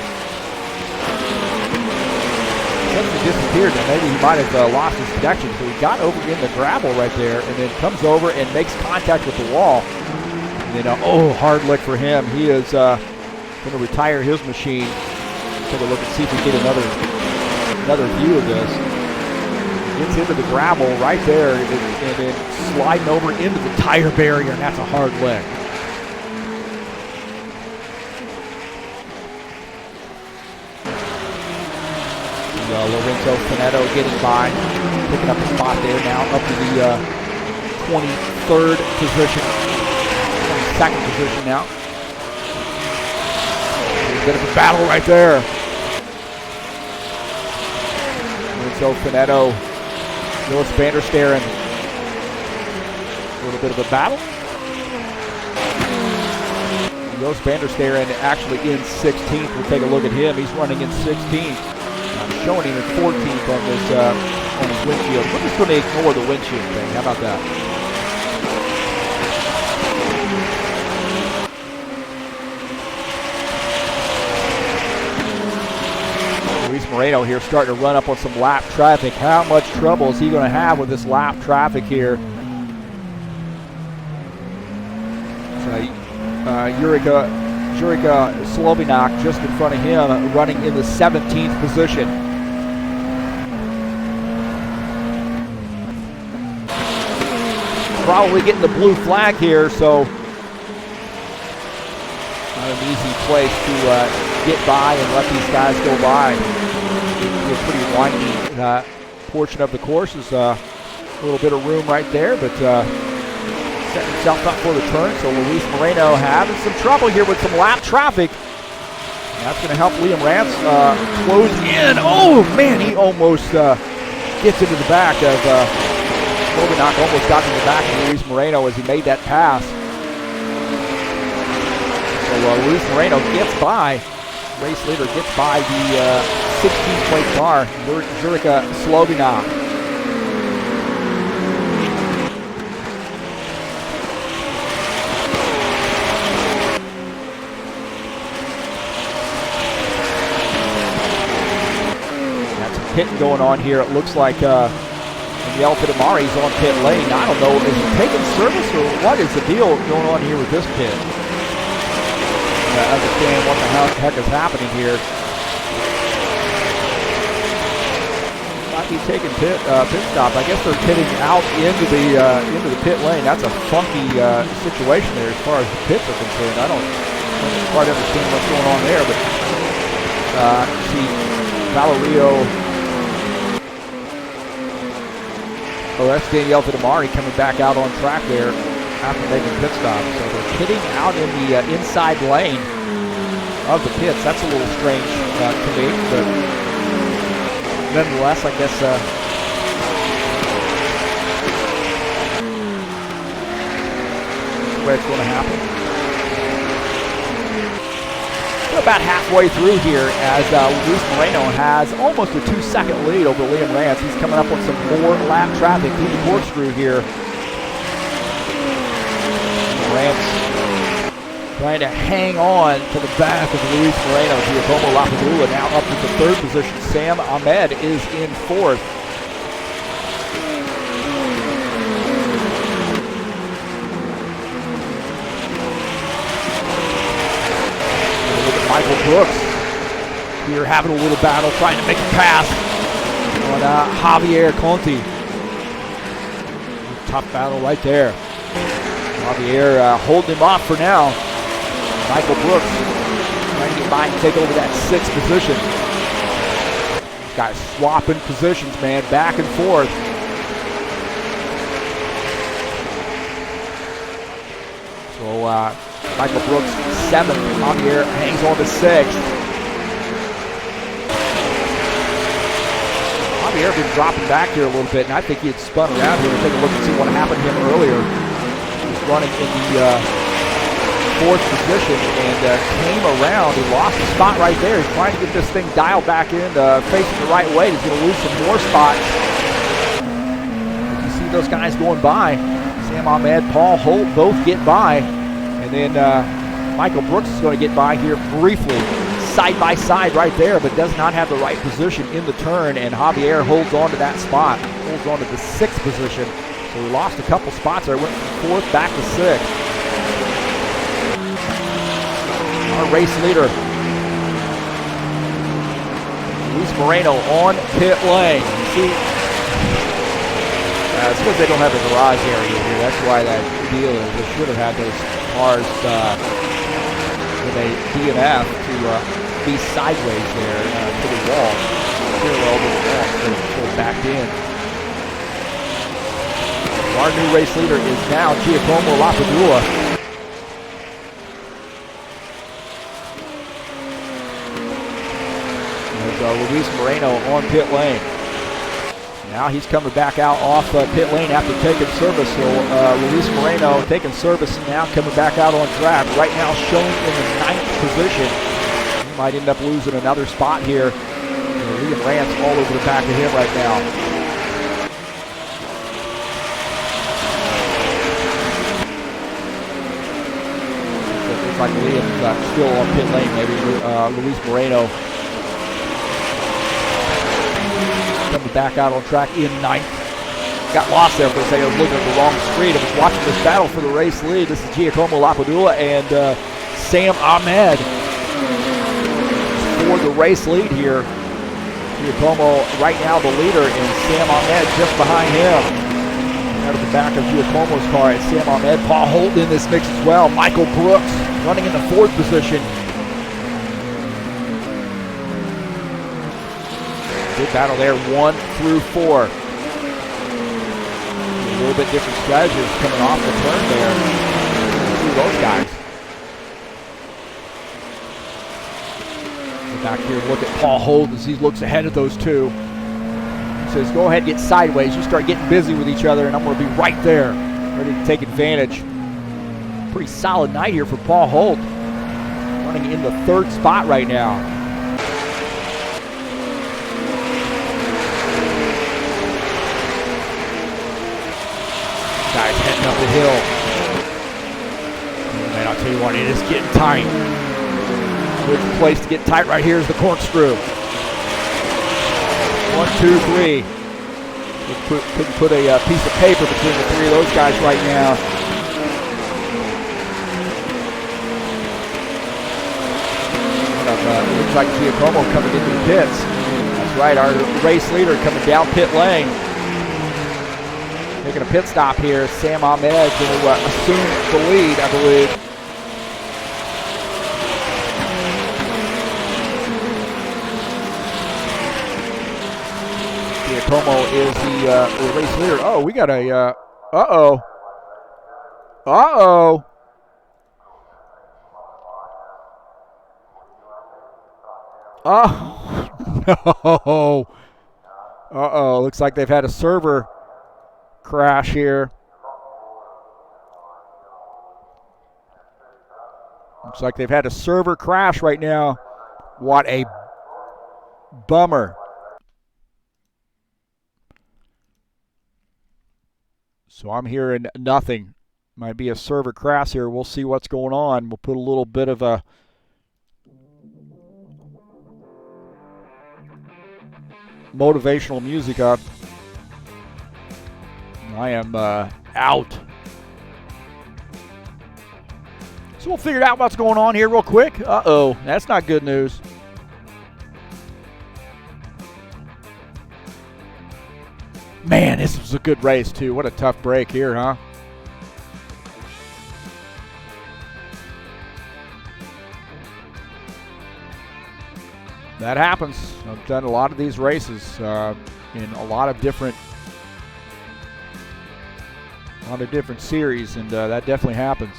He disappeared, and maybe he might have lost his connection. So he got over in the gravel right there, and then comes over and makes contact with the wall. And then, hard lick for him. He is going to retire his machine. Take a look and see if we get another view of this. Gets into the gravel right there, and then sliding over into the tire barrier, and that's a hard lick. Lorenzo Finetto getting by, picking up a spot there now, up to the 23rd position, 22nd position now. A bit of a battle right there. Lorenzo Finetto, Joris van der Sterren, a little bit of a battle. Joris van der Sterren actually in 16th. We'll take a look at him. He's running in 16th. Showing him at 14th on this on his windshield. We're just going to ignore the windshield thing. How about that? Luis Moreno here starting to run up on some lap traffic. How much trouble is he going to have with this lap traffic here? Jurika Slovinak just in front of him, running in the 17th position. Probably getting the blue flag here, so not an easy place to get by and let these guys go by. A pretty windy portion of the course. Is a little bit of room right there, but setting himself up for the turn. So Luis Moreno having some trouble here with some lap traffic. And that's going to help Liam Rance close in. Oh man, he almost gets into the back of Slovinak, almost got in the back of Luis Moreno as he made that pass. So Luis Moreno gets by. Race leader gets by the 16th plate car, Jurika Slovinak. Got some pitting going on here. It looks like Yelfin Amari's on pit lane. I don't know, is he taking service or what is the deal going on here with this pit? I understand what the heck is happening here. Might be taking pit stop. I guess they're pitting out into the pit lane. That's a funky situation there as far as the pits are concerned. I don't quite understand what's going on there, but see Valerio. Oh, that's Danielle Vidamari coming back out on track there after making pit stop. So they're pitting out in the inside lane of the pits. That's a little strange to me, but nonetheless, I guess that's the way it's going to happen. About halfway through here as Luis Moreno has almost a 2-second lead over Liam Rance. He's coming up on some more lap traffic through the corkscrew here. Rance trying to hang on to the back of Luis Moreno. Giacomo Lapadula now up to the 3rd position. Sam Ahmed is in 4th. Michael Brooks here having a little battle, trying to make a pass on Javier Conti. Tough battle right there. Javier holding him off for now. Michael Brooks trying to get by and take over that 6th position. These guys swapping positions, man, back and forth. So Michael Brooks 7th. Javier hangs on to 6th. Javier been dropping back here a little bit, and I think he had spun around here to take a look and see what happened to him earlier. He's running in the fourth position and came around. He lost a spot right there. He's trying to get this thing dialed back in, facing the right way. He's going to lose some more spots. As you see those guys going by, Sam Ahmed, Paul Holt both get by, and then Michael Brooks is going to get by here briefly, side by side right there, but does not have the right position in the turn, and Javier holds on to that spot, holds on to the sixth position. So we lost a couple spots there, went from fourth back to sixth. Our race leader, Luis Moreno on pit lane. You see, it's because they don't have a garage area here. That's why that deal is. They should have had those cars with a DNF to be sideways there to the wall, parallel to the wall, instead of pulled back in. So our new race leader is now Giacomo Lapadula. Luis Moreno on pit lane. Now he's coming back out off pit lane after taking service. So Luis Moreno taking service and now coming back out on track. Right now showing in the ninth position. He might end up losing another spot here. Liam Rance all over the back of him right now. It looks like Liam's still on pit lane. Maybe Luis Moreno coming back out on track in ninth. Got lost there for a second. I was looking at the wrong screen. I was watching this battle for the race lead. This is Giacomo Lapadula and Sam Ahmed for the race lead here. Giacomo right now the leader, and Sam Ahmed just behind him. Out of the back of Giacomo's car is Sam Ahmed. Paul Holt in this mix as well. Michael Brooks running in the fourth position. Good battle there, 1 through 4. A little bit different strategies coming off the turn there. Through those guys. Go back here, look at Paul Holt as he looks ahead of those two. He says, go ahead and get sideways. You start getting busy with each other, and I'm going to be right there, ready to take advantage. Pretty solid night here for Paul Holt. Running in the third spot right now. Guys heading up the hill. Oh, man, I'll tell you what, it is getting tight. Good place to get tight right here is the corkscrew. 1, 2, 3. Couldn't put a piece of paper between the three of those guys right now. Looks like Giacomo coming into the pits. That's right, our race leader coming down pit lane. Making a pit stop here. Sam Ahmed going to assume the lead, I believe. Giacomo is the race leader. Oh, we got a, uh-oh. Uh-oh. Oh, no. Uh-oh, looks like they've had a server crash here. Looks like they've had a server crash right now. What a bummer. So I'm hearing nothing. Might be a server crash here. We'll see what's going on. We'll put a little bit of a motivational music up. I am out. So we'll figure out what's going on here real quick. Uh-oh, that's not good news. Man, this was a good race too. What a tough break here, huh? That happens. I've done a lot of these races in a lot of different series, and that definitely happens.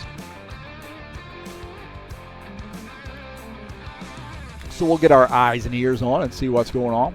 So we'll get our eyes and ears on and see what's going on.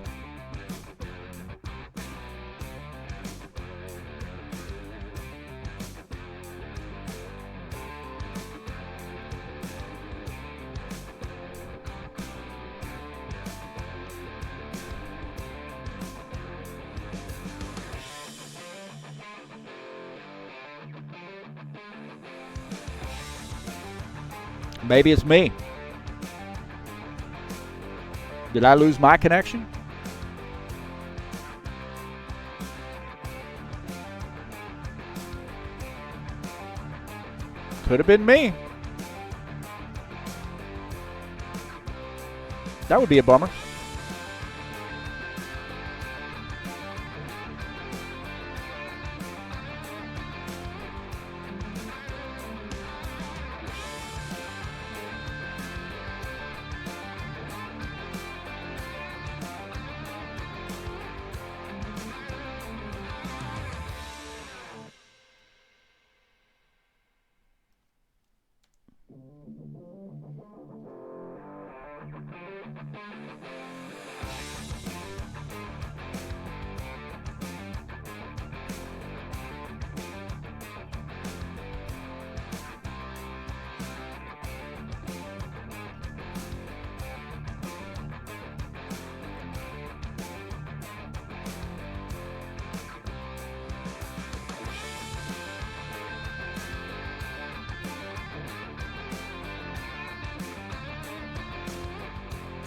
Maybe it's me. Did I lose my connection? Could have been me. That would be a bummer.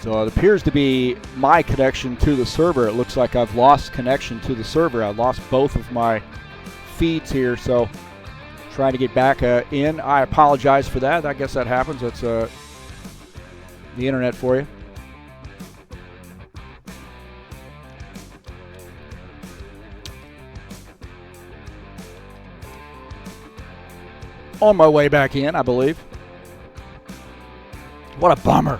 So it appears to be my connection to the server. It looks like I've lost connection to the server. I lost both of my feeds here, so trying to get back in. I apologize for that. I guess that happens. That's the internet for you. On my way back in, I believe. What a bummer.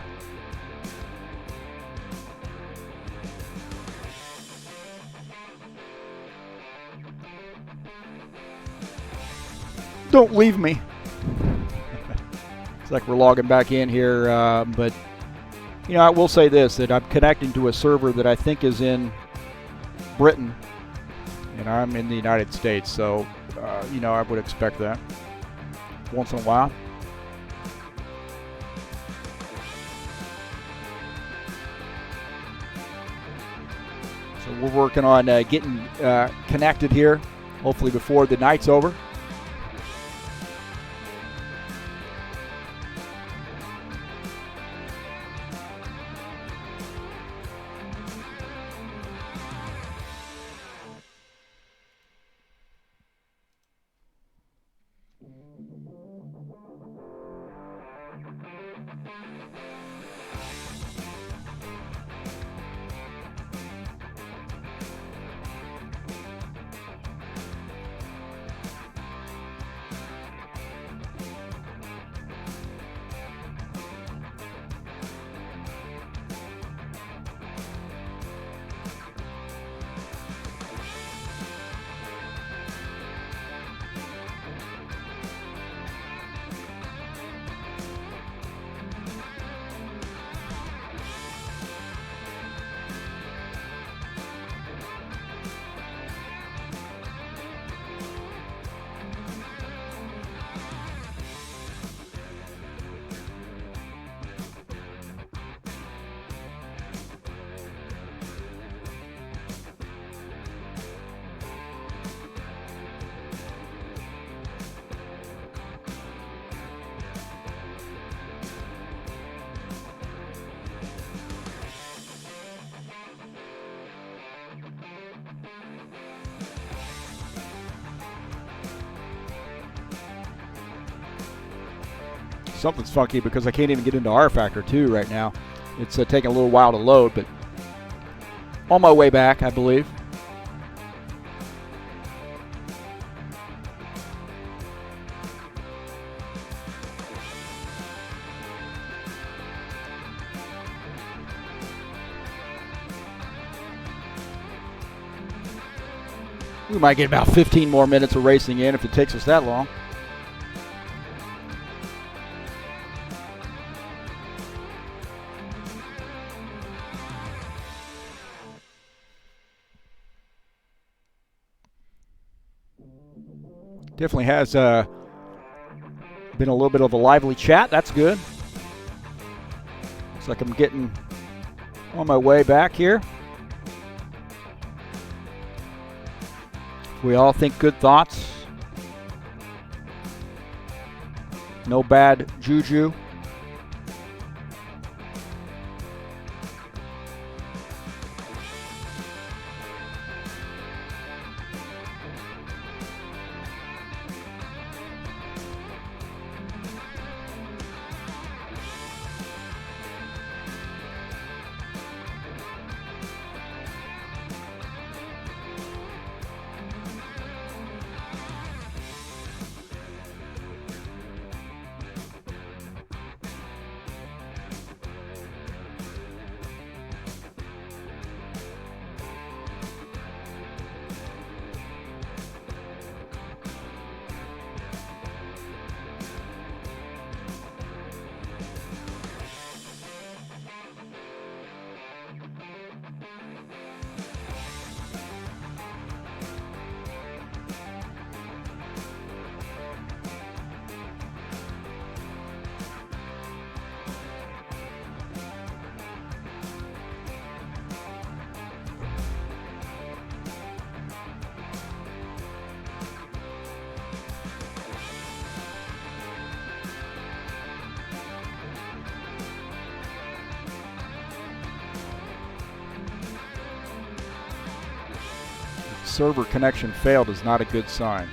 Don't leave me. It's like we're logging back in here, but you know, I will say this, that I'm connecting to a server that I think is in Britain, and I'm in the United States, so you know, I would expect that once in a while. So we're working on getting connected here, hopefully before the night's over. Something's funky because I can't even get into rFactor 2 right now. It's taking a little while to load, but on my way back, I believe. We might get about 15 more minutes of racing in if it takes us that long. Definitely has been a little bit of a lively chat. That's good. Looks like I'm getting on my way back here. We all think good thoughts. No bad juju. server connection failed is not a good sign.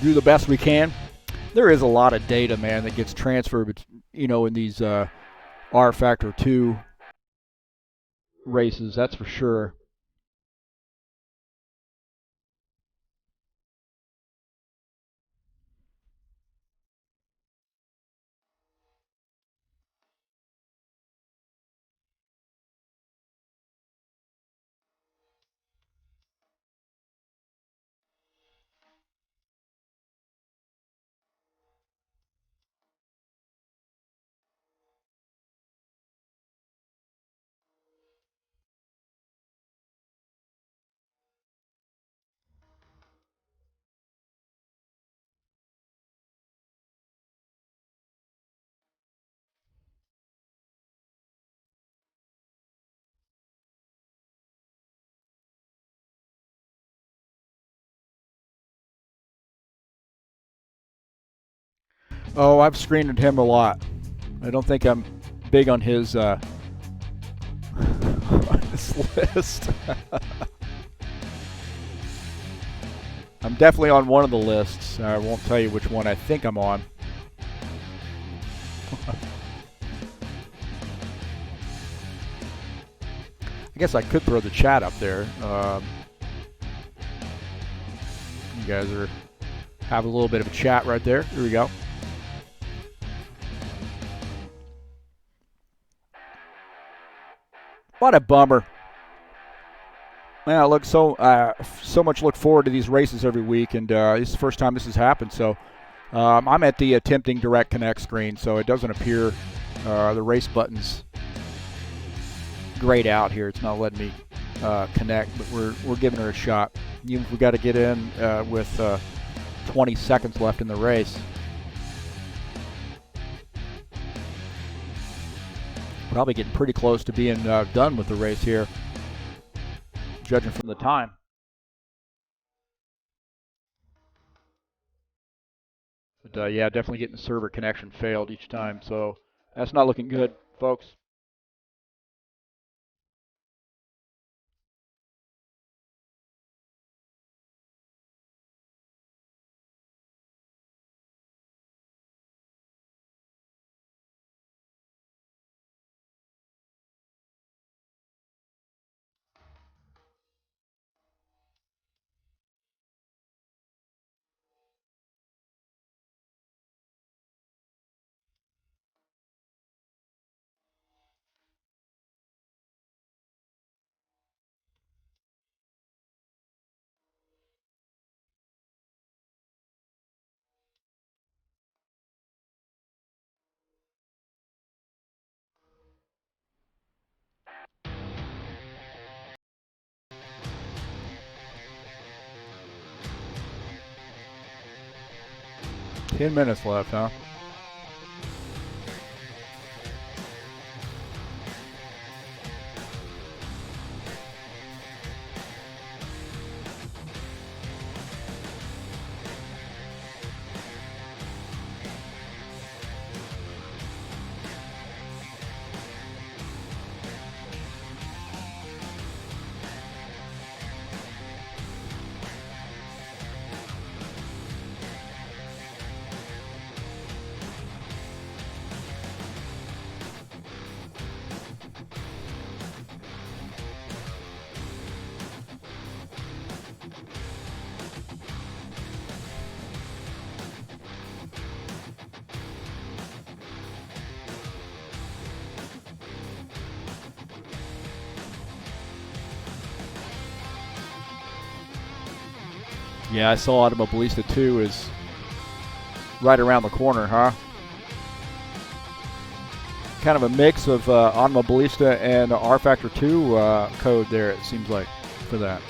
Do the best we can. There is a lot of data, man, that gets transferred, in these rFactor 2 races, that's for sure. Oh, I've screened him a lot. I don't think I'm big on his, on his list. I'm definitely on one of the lists. I won't tell you which one I think I'm on. I guess I could throw the chat up there. You guys are have a little bit of a chat right there. Here we go. What a bummer. Man, I look so much look forward to these races every week, and this is the first time this has happened. So I'm at the attempting direct connect screen, so it doesn't appear the race buttons grayed out here. It's not letting me connect, but we're giving her a shot. Even if we got to get in with 20 seconds left in the race. Probably getting pretty close to being done with the race here, judging from the time. But yeah, definitely getting the server connection failed each time, so that's not looking good, folks. Ten minutes left, huh? Yeah, I saw Automobilista 2 is right around the corner, huh? Kind of a mix of Automobilista and rFactor 2 code there, it seems like, for that.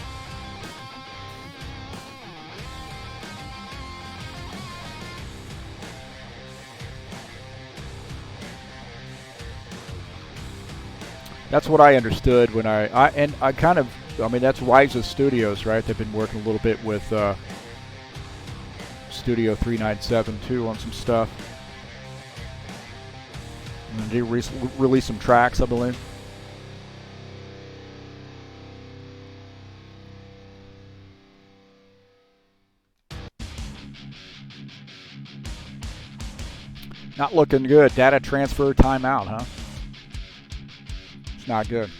That's what I understood when I mean, that's Ryza Studios, right? They've been working a little bit with Studio 397 too on some stuff. And they release some tracks, I believe. Not looking good. Data transfer timeout, huh? It's not good.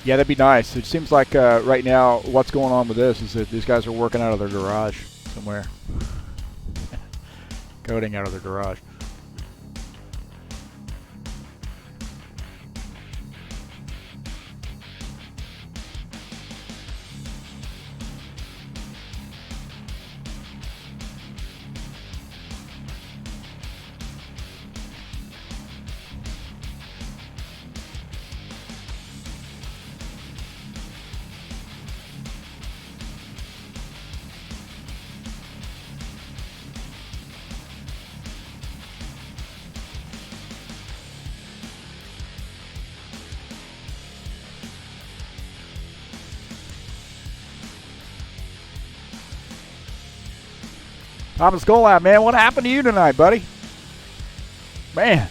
Yeah, that'd be nice. It seems like right now what's going on with this is that these guys are working out of their garage somewhere. Coding out of their garage. Thomas Golab, man, what happened to you tonight, buddy? Man.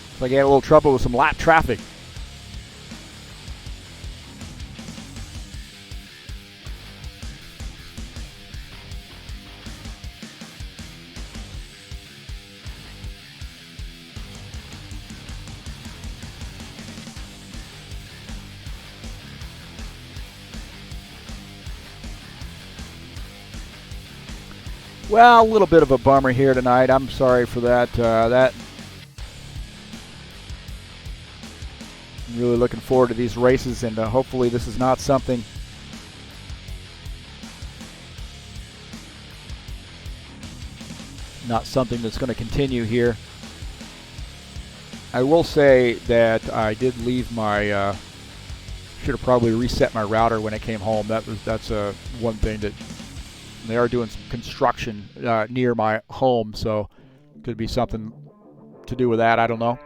Looks like he had a little trouble with some lap traffic. Well, a little bit of a bummer here tonight. I'm sorry for that. I'm really looking forward to these races, and hopefully this is not something that's going to continue here. I will say that I did leave my should have probably reset my router when I came home. That's one thing that they are doing some construction near my home, so could be something to do with that. I don't know.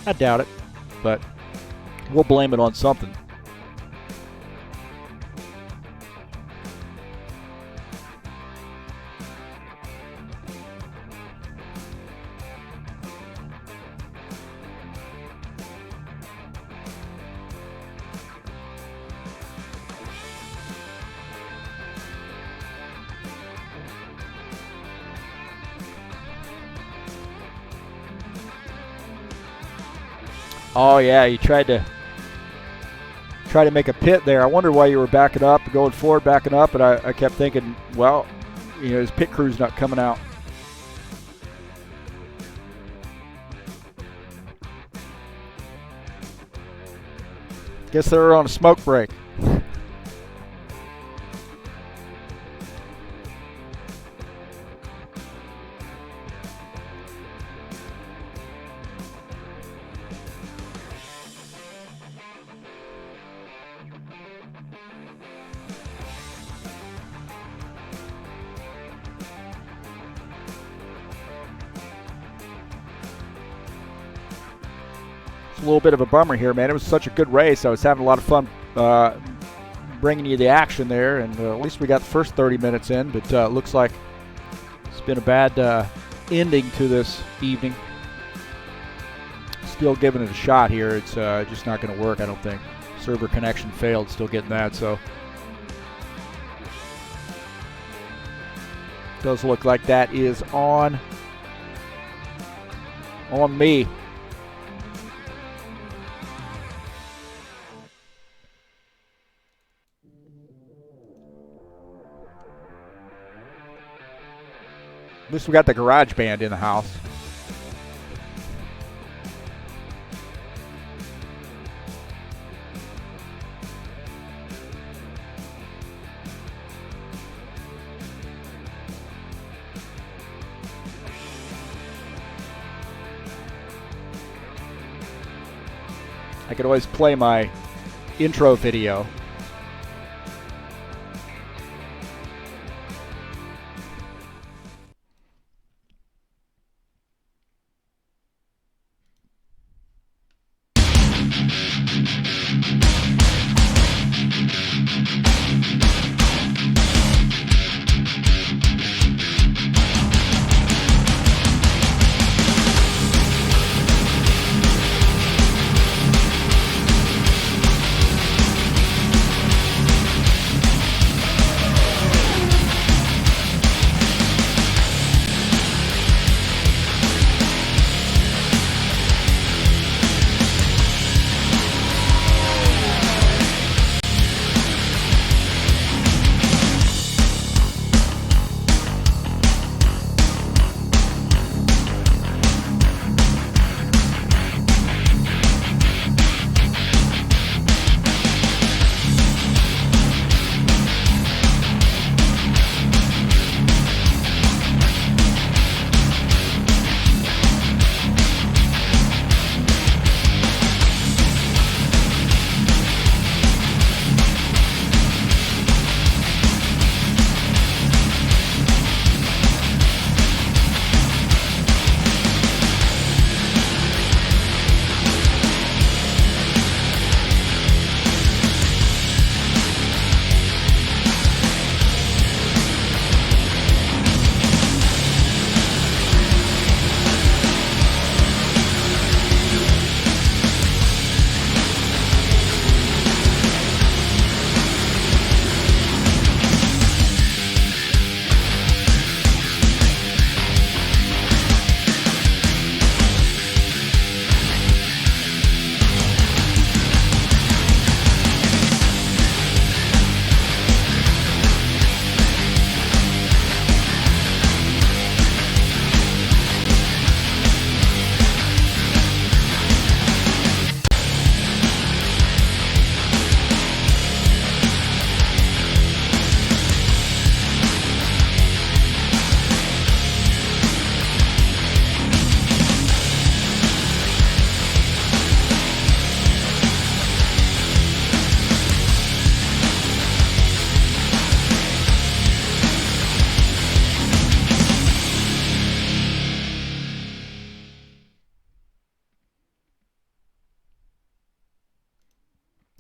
I doubt it, but we'll blame it on something. Oh yeah, you tried to make a pit there. I wonder why you were backing up, going forward, backing up, and I kept thinking, well, his pit crew's not coming out. Guess they were on a smoke break. A little bit of a bummer here, man. It was such a good race. I was having a lot of fun bringing you the action there, and at least we got the first 30 minutes in, but looks like it's been a bad ending to this evening. Still giving it a shot here. It's just not going to work, I don't think. Server connection failed, still getting that, so does look like that is on me. At least we got the garage band in the house. I could always play my intro video.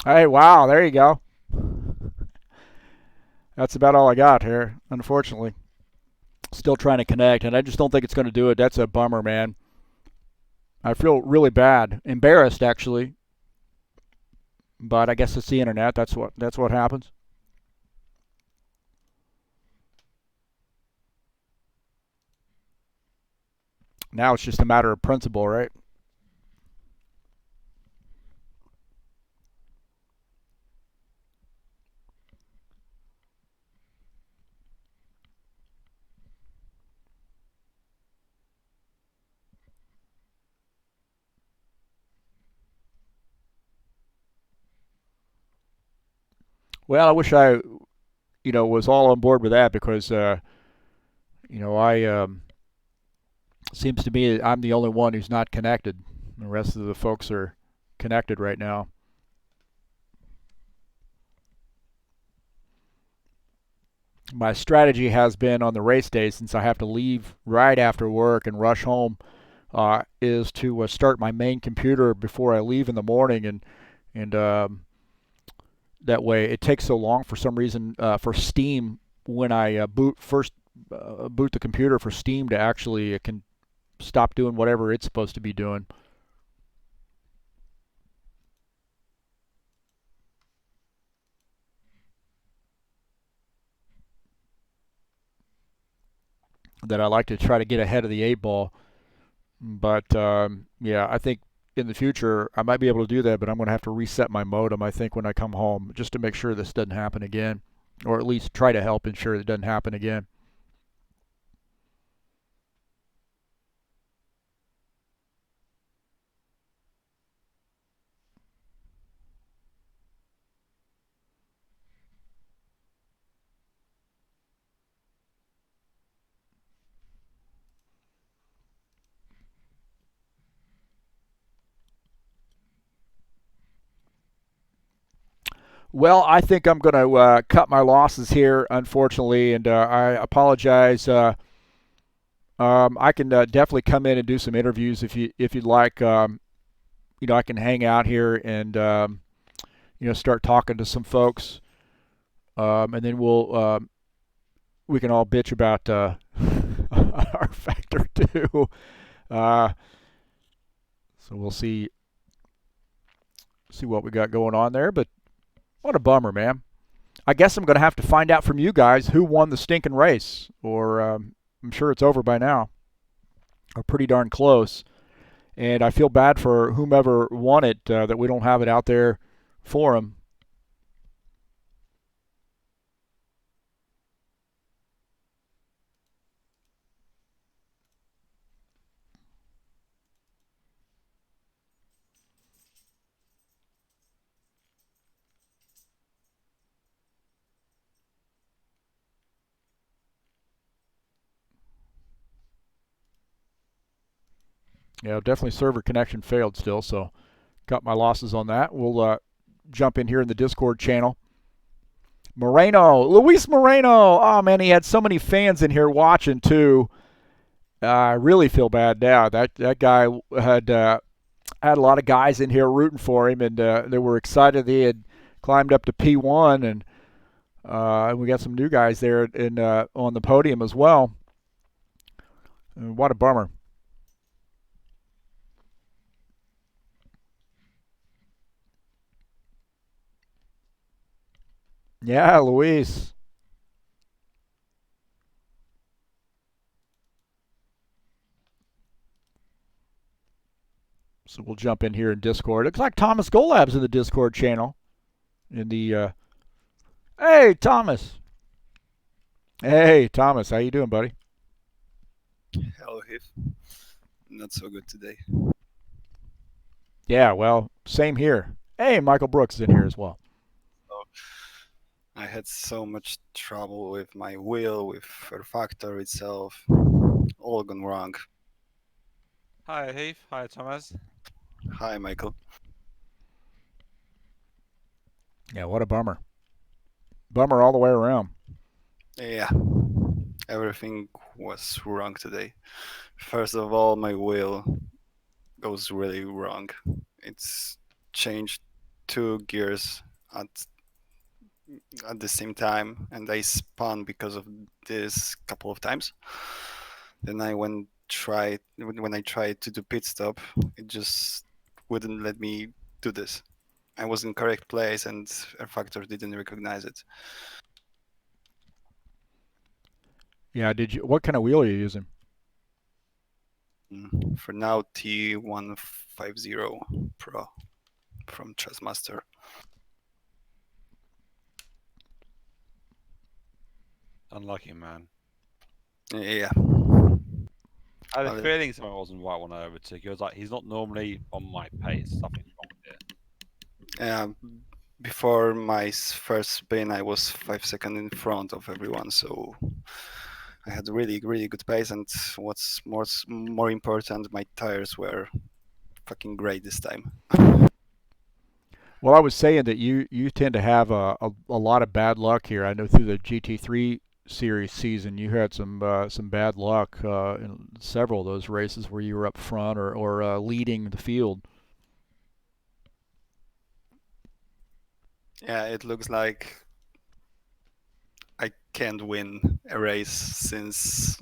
Hey, wow, there you go. That's about all I got here, unfortunately. Still trying to connect, and I just don't think it's going to do it. That's a bummer, man. I feel really bad, embarrassed actually, but I guess it's the internet. That's what happens. Now it's just a matter of principle, right? Well, I wish I was all on board with that because I seems to me I'm the only one who's not connected. The rest of the folks are connected right now. My strategy has been on the race day, since I have to leave right after work and rush home, is to start my main computer before I leave in the morning, and that way it takes so long for some reason for Steam when I boot the computer for Steam to actually it can stop doing whatever it's supposed to be doing. That I like to try to get ahead of the eight ball. But yeah, I think in the future I might be able to do that, but I'm going to have to reset my modem, I think, when I come home, just to make sure this doesn't happen again, or at least try to help ensure it doesn't happen again. Well, I think I'm going to cut my losses here, unfortunately, and I apologize. I can definitely come in and do some interviews if you'd like. I can hang out here and start talking to some folks, and then we can all bitch about our factor too. Uh, so we'll see what we got going on there. But what a bummer, man. I guess I'm going to have to find out from you guys who won the stinking race, or I'm sure it's over by now, or pretty darn close. And I feel bad for whomever won it that we don't have it out there for them. Yeah, definitely server connection failed still, so got my losses on that. We'll jump in here in the Discord channel. Moreno, Luis Moreno. Oh man, he had so many fans in here watching too. I really feel bad now. That guy had a lot of guys in here rooting for him, and they were excited he had climbed up to P1, and we got some new guys there on the podium as well. What a bummer. Yeah, Luis. So we'll jump in here in Discord. Looks like Thomas Golab's in the Discord channel. In the Hey, Thomas. Hey, Thomas. How you doing, buddy? Hello, Heath. Not so good today. Yeah, well, same here. Hey, Michael Brooks is in here as well. So I had so much trouble with my wheel, with rFactor itself. All gone wrong. Hi, Heath. Hi, Thomas. Hi, Michael. Yeah, what a bummer. Bummer all the way around. Yeah, everything was wrong today. First of all, my wheel goes really wrong. It's changed two gears at the same time, and I spun because of this couple of times. Then when I tried to do pit stop, it just wouldn't let me do this. I was in correct place, and rFactor didn't recognize it. Yeah, what kind of wheel are you using? For now, T150 Pro from Trustmaster. Unlucky, man. Yeah. I had a Well, feeling something wasn't right when I overtook. He was like, he's not normally on my pace. Something's wrong here. Before my first spin, I was 5 seconds in front of everyone, so I had really, really good pace. And what's more important, my tires were fucking great this time. Well, I was saying that you tend to have a lot of bad luck here. I know through the GT3 series season you had some bad luck in several of those races where you were up front or leading the field. Yeah, it looks like I can't win a race since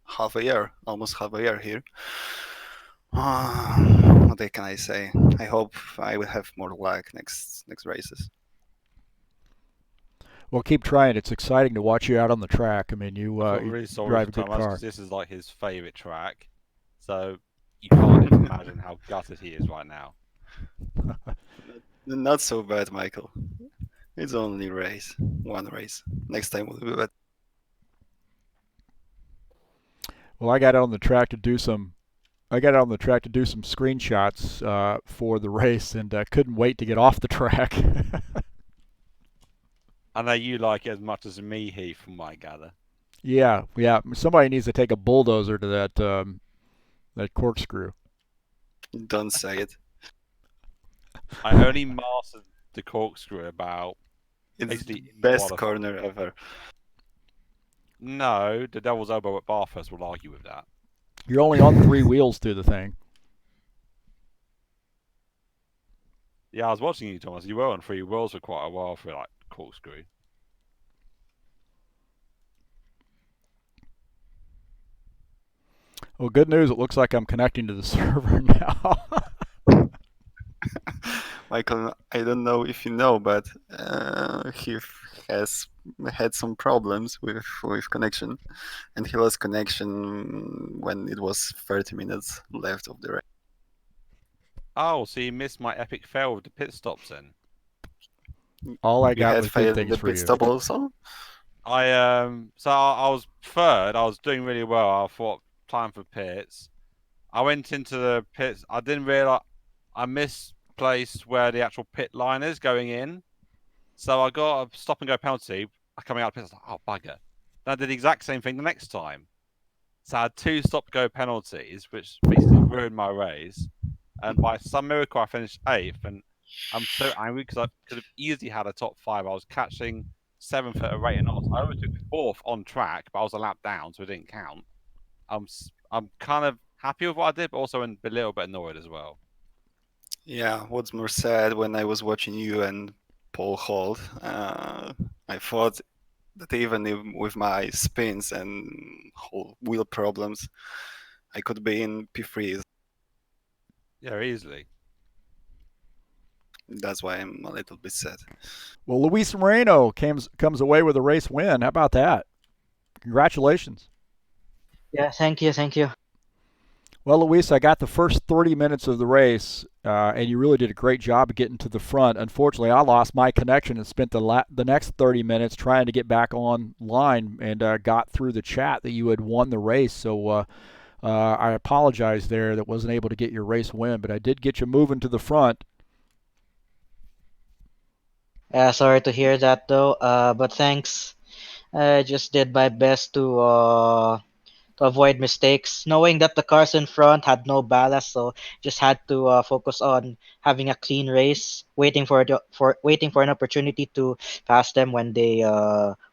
half a year, almost half a year here. What can I say? I hope I will have more luck next races. Well, keep trying. It's exciting to watch you out on the track. I mean, you I feel you really sorry drive for a good Thomas car. because this is like his favorite track. So you can't even imagine how gutted he is right now. Not so bad, Michael. It's only one race. Next time will be better. Well, I got out on the track to do some screenshots for the race, and couldn't wait to get off the track. I know you like it as much as me, Heath, from what I gather. Yeah. Somebody needs to take a bulldozer to that corkscrew. Don't say it. I only mastered the corkscrew about It's basically best qualifying. corner ever. No, the Devil's Elbow at Bathurst will argue with that. You're only on 3 wheels through the thing. Yeah, I was watching you, Thomas. You were on 3 wheels for quite a while for like corkscrew. Well, good news. It looks like I'm connecting to the server now. Michael, I don't know if you know, but he has had some problems with connection, and he lost connection when it was 30 minutes left of the race. Oh, so you missed my epic fail with the pit stops then? All I You got had was good failed things the for pit you. stop also? I was third. I was doing really well. I thought time for pits. I went into the pits. I didn't realize I misplaced where the actual pit line is going in. So I got a stop and go penalty coming out of pits. I was like, oh bugger. Then I did the exact same thing the next time. So I had 2 stop go penalties, which basically ruined my race. And by some miracle, I finished 8th. And I'm so angry because I could have easily had a top 5. I was catching 7th at a rate and I overtook 4th on track, but I was a lap down, so it didn't count. I'm kind of happy with what I did, but also a little bit annoyed as well. Yeah, what's more sad, when I was watching you and Paul Holt, I thought that even with my spins and whole wheel problems, I could be in P3. Yeah, easily. That's why I'm a little bit sad. Well, Luis Moreno comes away with a race win. How about that? Congratulations. Yeah, thank you. Well, Luis, I got the first 30 minutes of the race, and you really did a great job of getting to the front. Unfortunately, I lost my connection and spent the next 30 minutes trying to get back online, and got through the chat that you had won the race. So I apologize there that wasn't able to get your race win, but I did get you moving to the front. Sorry to hear that though. But thanks. I just did my best to avoid mistakes, knowing that the cars in front had no ballast, so just had to focus on having a clean race, waiting for an opportunity to pass them when they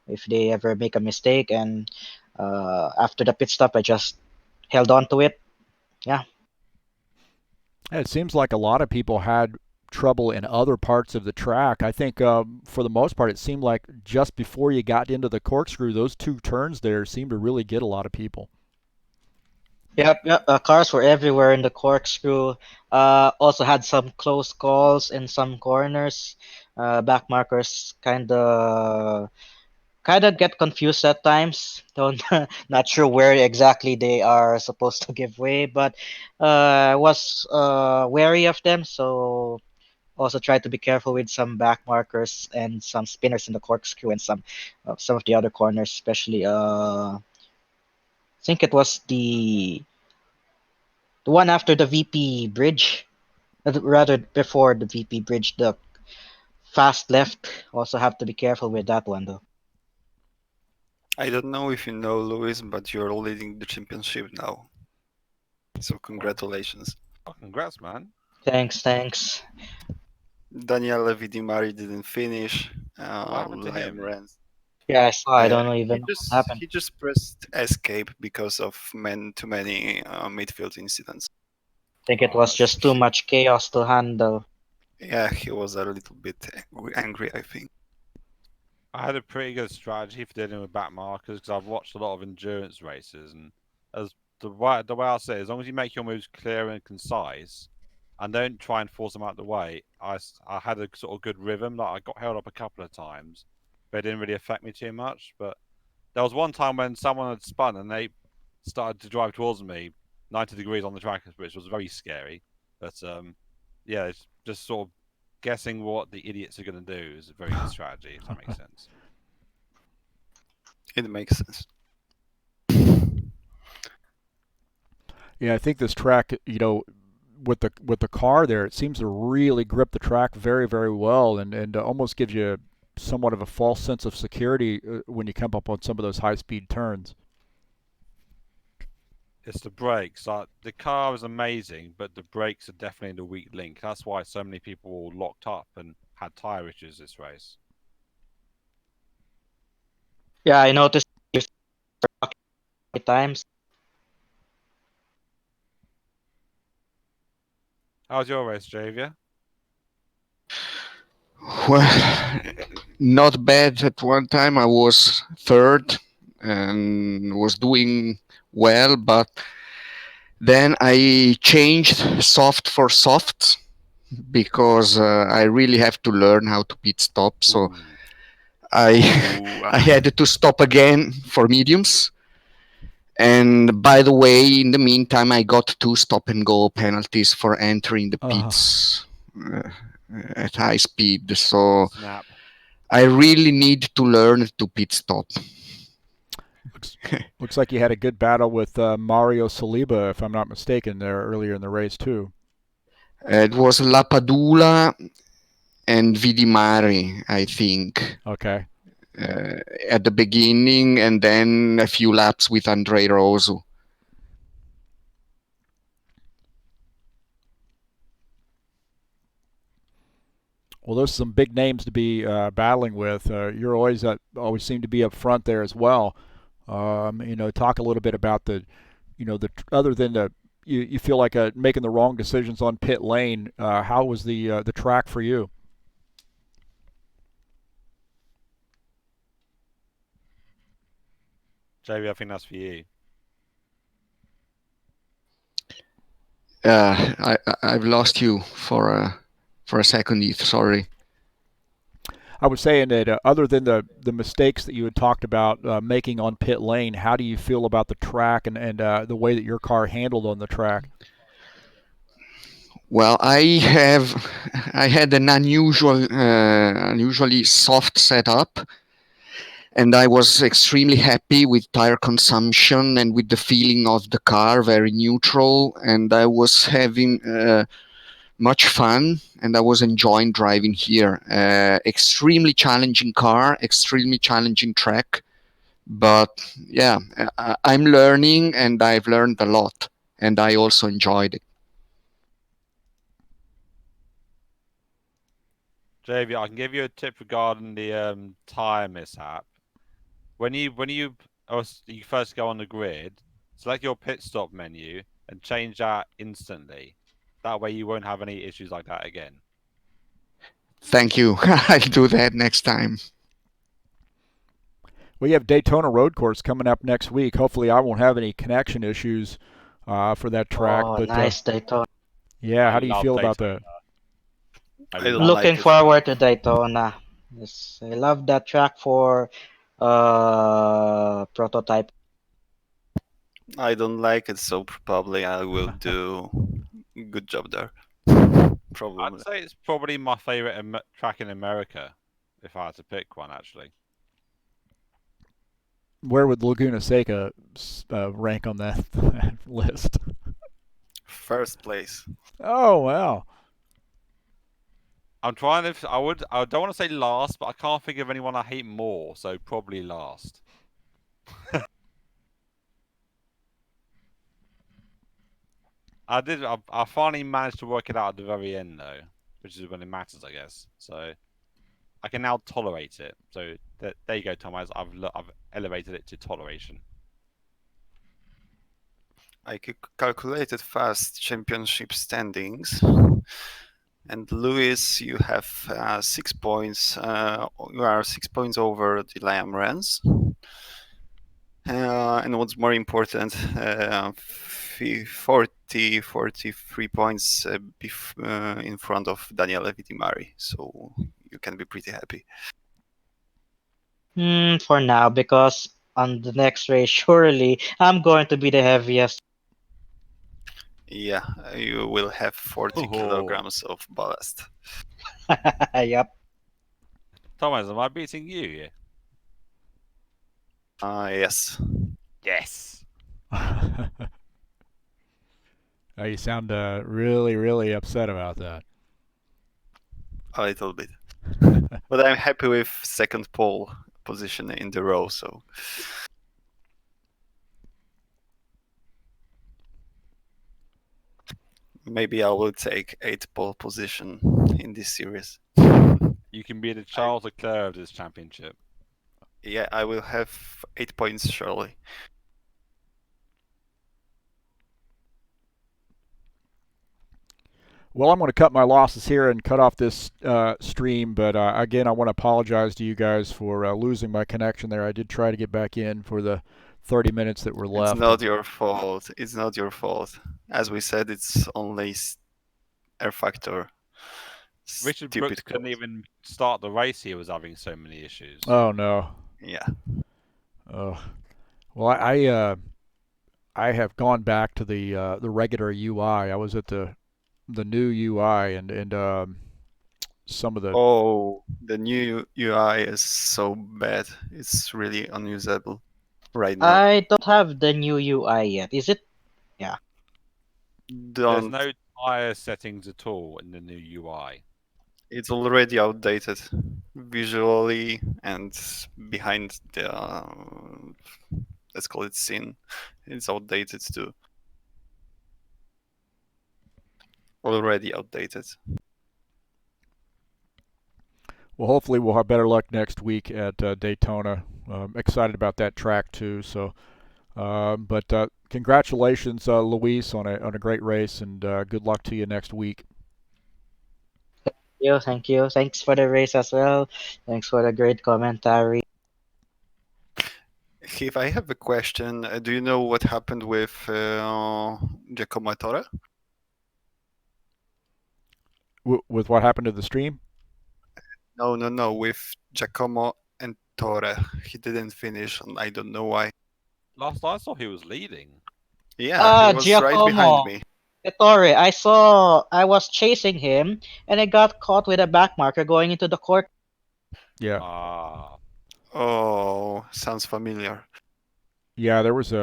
if they ever make a mistake, and after the pit stop, I just held on to it. Yeah. It seems like a lot of people had trouble in other parts of the track. I think for the most part, it seemed like just before you got into the corkscrew, those two turns there seemed to really get a lot of people. Yep, yep. Cars were everywhere in the corkscrew. Also had some close calls in some corners. Back markers kind of get confused at times. Don't not sure where exactly they are supposed to give way, but I was wary of them, so also try to be careful with some back markers and some spinners in the corkscrew and some of the other corners, especially I think it was the one after the VP bridge, rather before the VP bridge, the fast left. Also have to be careful with that one though. I don't know if you know, Lewis, but you're leading the championship now. So congratulations. Oh, congrats, man. Thanks. Daniele Vidimari didn't finish. What happened to Liam him? Rans. Yeah, I saw. I don't know He even what just happened. he just pressed escape because of too many midfield incidents. I think it Oh, was that's a just too shame. much chaos to handle. Yeah, he was a little bit angry, I think. I had a pretty good strategy for dealing with back markers because I've watched a lot of endurance races, and as the way I say, it, as long as you make your moves clear and concise, and don't try and force them out the way, I had a sort of good rhythm. Like I got held up a couple of times, but it didn't really affect me too much. But there was one time when someone had spun and they started to drive towards me, 90 degrees on the track, which was very scary. But yeah, it's just sort of guessing what the idiots are going to do is a very good strategy, if that makes sense. It makes sense. Yeah, I think this track, with the car there, it seems to really grip the track very, very well, and almost gives you somewhat of a false sense of security when you come up on some of those high-speed turns. It's the brakes. Like the car is amazing, but the brakes are definitely the weak link. That's why so many people were locked up and had tire issues this race. Yeah, I noticed you times. How's your race, Javia? Well, not bad. At one time, I was third and was doing well, but then I changed soft for soft because I really have to learn how to pit stop. So Ooh. I Ooh, I had to stop again for mediums. And by the way, in the meantime, I got 2 stop and go penalties for entering the pits uh, at high speed. So Snap. I really need to learn to pit stop. Looks like you had a good battle with Mario Saliba, if I'm not mistaken, there earlier in the race too. It was Lapadula and Vidimari, I think, Okay. at the beginning, and then a few laps with Andrei Rosu. Well, those are some big names to be battling with. You're always seem to be up front there as well. Talk a little bit about the other than you feel like making the wrong decisions on pit lane. How was the track for you? JV, I think that's for you. I've lost you for a second, Heath. Sorry. I was saying that other than the mistakes that you had talked about making on pit lane, how do you feel about the track and the way that your car handled on the track? Well, I had an unusually soft setup, and I was extremely happy with tire consumption and with the feeling of the car, very neutral, and I was having much fun, and I was enjoying driving here. Extremely challenging car, extremely challenging track, but yeah, I'm learning, and I've learned a lot, and I also enjoyed it. JV, I can give you a tip regarding the tire mishap. You first go on the grid, select your pit stop menu and change that instantly. That way you won't have any issues like that again. Thank you. I'll do that next time. We have Daytona Road Course coming up next week. Hopefully, I won't have any connection issues for that track. Oh, But nice Daytona. yeah, how I do you love feel about Daytona. that? I don't Looking like it. forward to Daytona. Yes, I love that track for prototype. I don't like it, so probably I will do a good job there. I'd Probably. say it's probably my favorite track in America, if I had to pick one, actually. Where would Laguna Seca rank on that list? First place. Oh, wow. I'm trying to. I don't want to say last, but I can't think of anyone I hate more, so probably last. I finally managed to work it out at the very end, though, which is when it matters, I guess. So I can now tolerate it. So there you go, Thomas. I've elevated it to toleration. I calculated fast championship standings. And Lewis, you have 6 points. You are 6 points over the Liam Rens. And what's more important, 43 points in front of Daniele Vitimari. So you can be pretty happy. For now, because on the next race, surely I'm going to be the heaviest. Yeah, you will have 40 kilograms of ballast. Yep. Thomas, am I beating you here? Yes. Yes. You sound really, really upset about that. A little bit. But I'm happy with second pole position in the row, so maybe I will take 8th pole position in this series. You can be the Charles Leclerc of this championship. Yeah, I will have 8 points surely. Well, I'm going to cut my losses here and cut off this stream. But again, I want to apologize to you guys for losing my connection there. I did try to get back in for the 30 minutes that were left. It's not your fault. It's not your fault. As we said, it's only rFactor. Richard Brooks couldn't even start the race. He was having so many issues. Oh no. Yeah. Oh. Well, I have gone back to the regular UI. I was at the new UI and some of the. Oh, the new UI is so bad. It's really unusable right now. I don't have the new UI yet. Is it? Yeah. There's no tire settings at all in the new UI. It's already outdated visually and behind the let's call it scene. It's outdated too. Already outdated. Well, hopefully we'll have better luck next week at Daytona. Excited about that track too. So, but congratulations, Luis, on a great race, and good luck to you next week. Thank you. Thanks for the race as well. Thanks for the great commentary. Heath, I have a question. Do you know what happened with Giacomo Torre? With what happened to the stream? No. With Giacomo and Torre, he didn't finish, and I don't know why. Last I saw, he was leading. Yeah, he was Giacomo. right behind me. Torre, I was chasing him, and I got caught with a back marker going into the court. Yeah. Oh, sounds familiar. Yeah, there was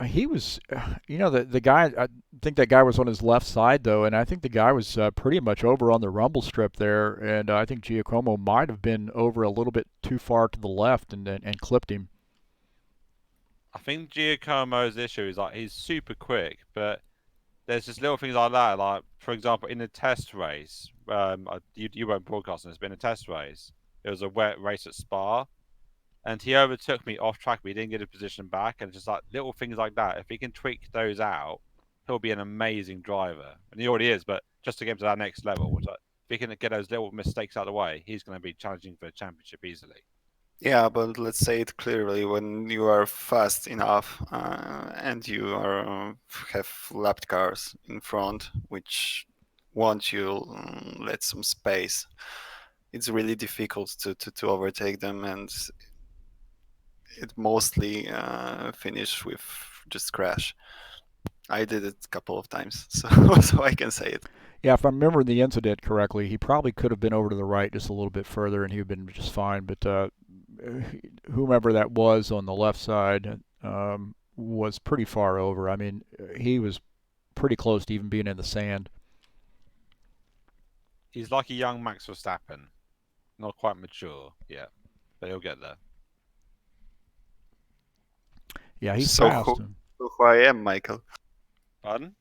he was, the guy, I think that guy was on his left side, though, and I think the guy was pretty much over on the rumble strip there, and I think Giacomo might have been over a little bit too far to the left and clipped him. I think Giacomo's issue is like he's super quick, but there's just little things like that. Like, for example, in the test race, you won't broadcast this, but in a test race, it was a wet race at Spa, and he overtook me off track, but he didn't get a position back, and just like little things like that. If he can tweak those out, he'll be an amazing driver, and he already is. But just to get to that next level, which if he can get those little mistakes out of the way, he's going to be challenging for a championship easily. Yeah, but let's say it clearly: when you are fast enough and you are have lapped cars in front, which want you let some space, it's really difficult to overtake them, and it mostly finish with just crash. I did it a couple of times, so so I can say it. Yeah, if I remember the incident correctly, he probably could have been over to the right just a little bit further, and he would have been just fine. But whomever that was on the left side was pretty far over. I mean, he was pretty close to even being in the sand. He's like a young Max Verstappen, not quite mature yet, but he'll get there. Yeah, he's So fast. who I am, Michael? Pardon?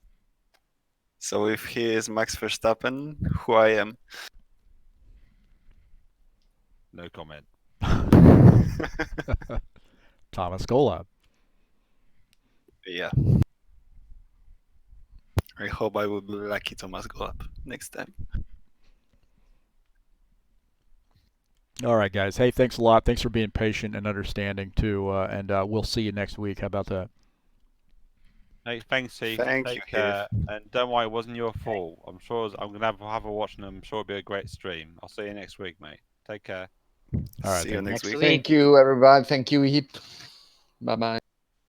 So if he is Max Verstappen, who I am? No comment. Thomas Golub. Yeah. I hope I will be lucky Thomas Golub next time. All right, guys. Hey, thanks a lot. Thanks for being patient and understanding, too. And we'll see you next week. How about that? Hey, thanks, Heath. Thank Take you, care. Heath. And don't worry, it wasn't your fault. I'm sure I'm going to have a watch, and I'm sure it'll be a great stream. I'll see you next week, mate. Take care. All right, See you next week. Thank you, everybody. Thank you, Heath. Bye-bye.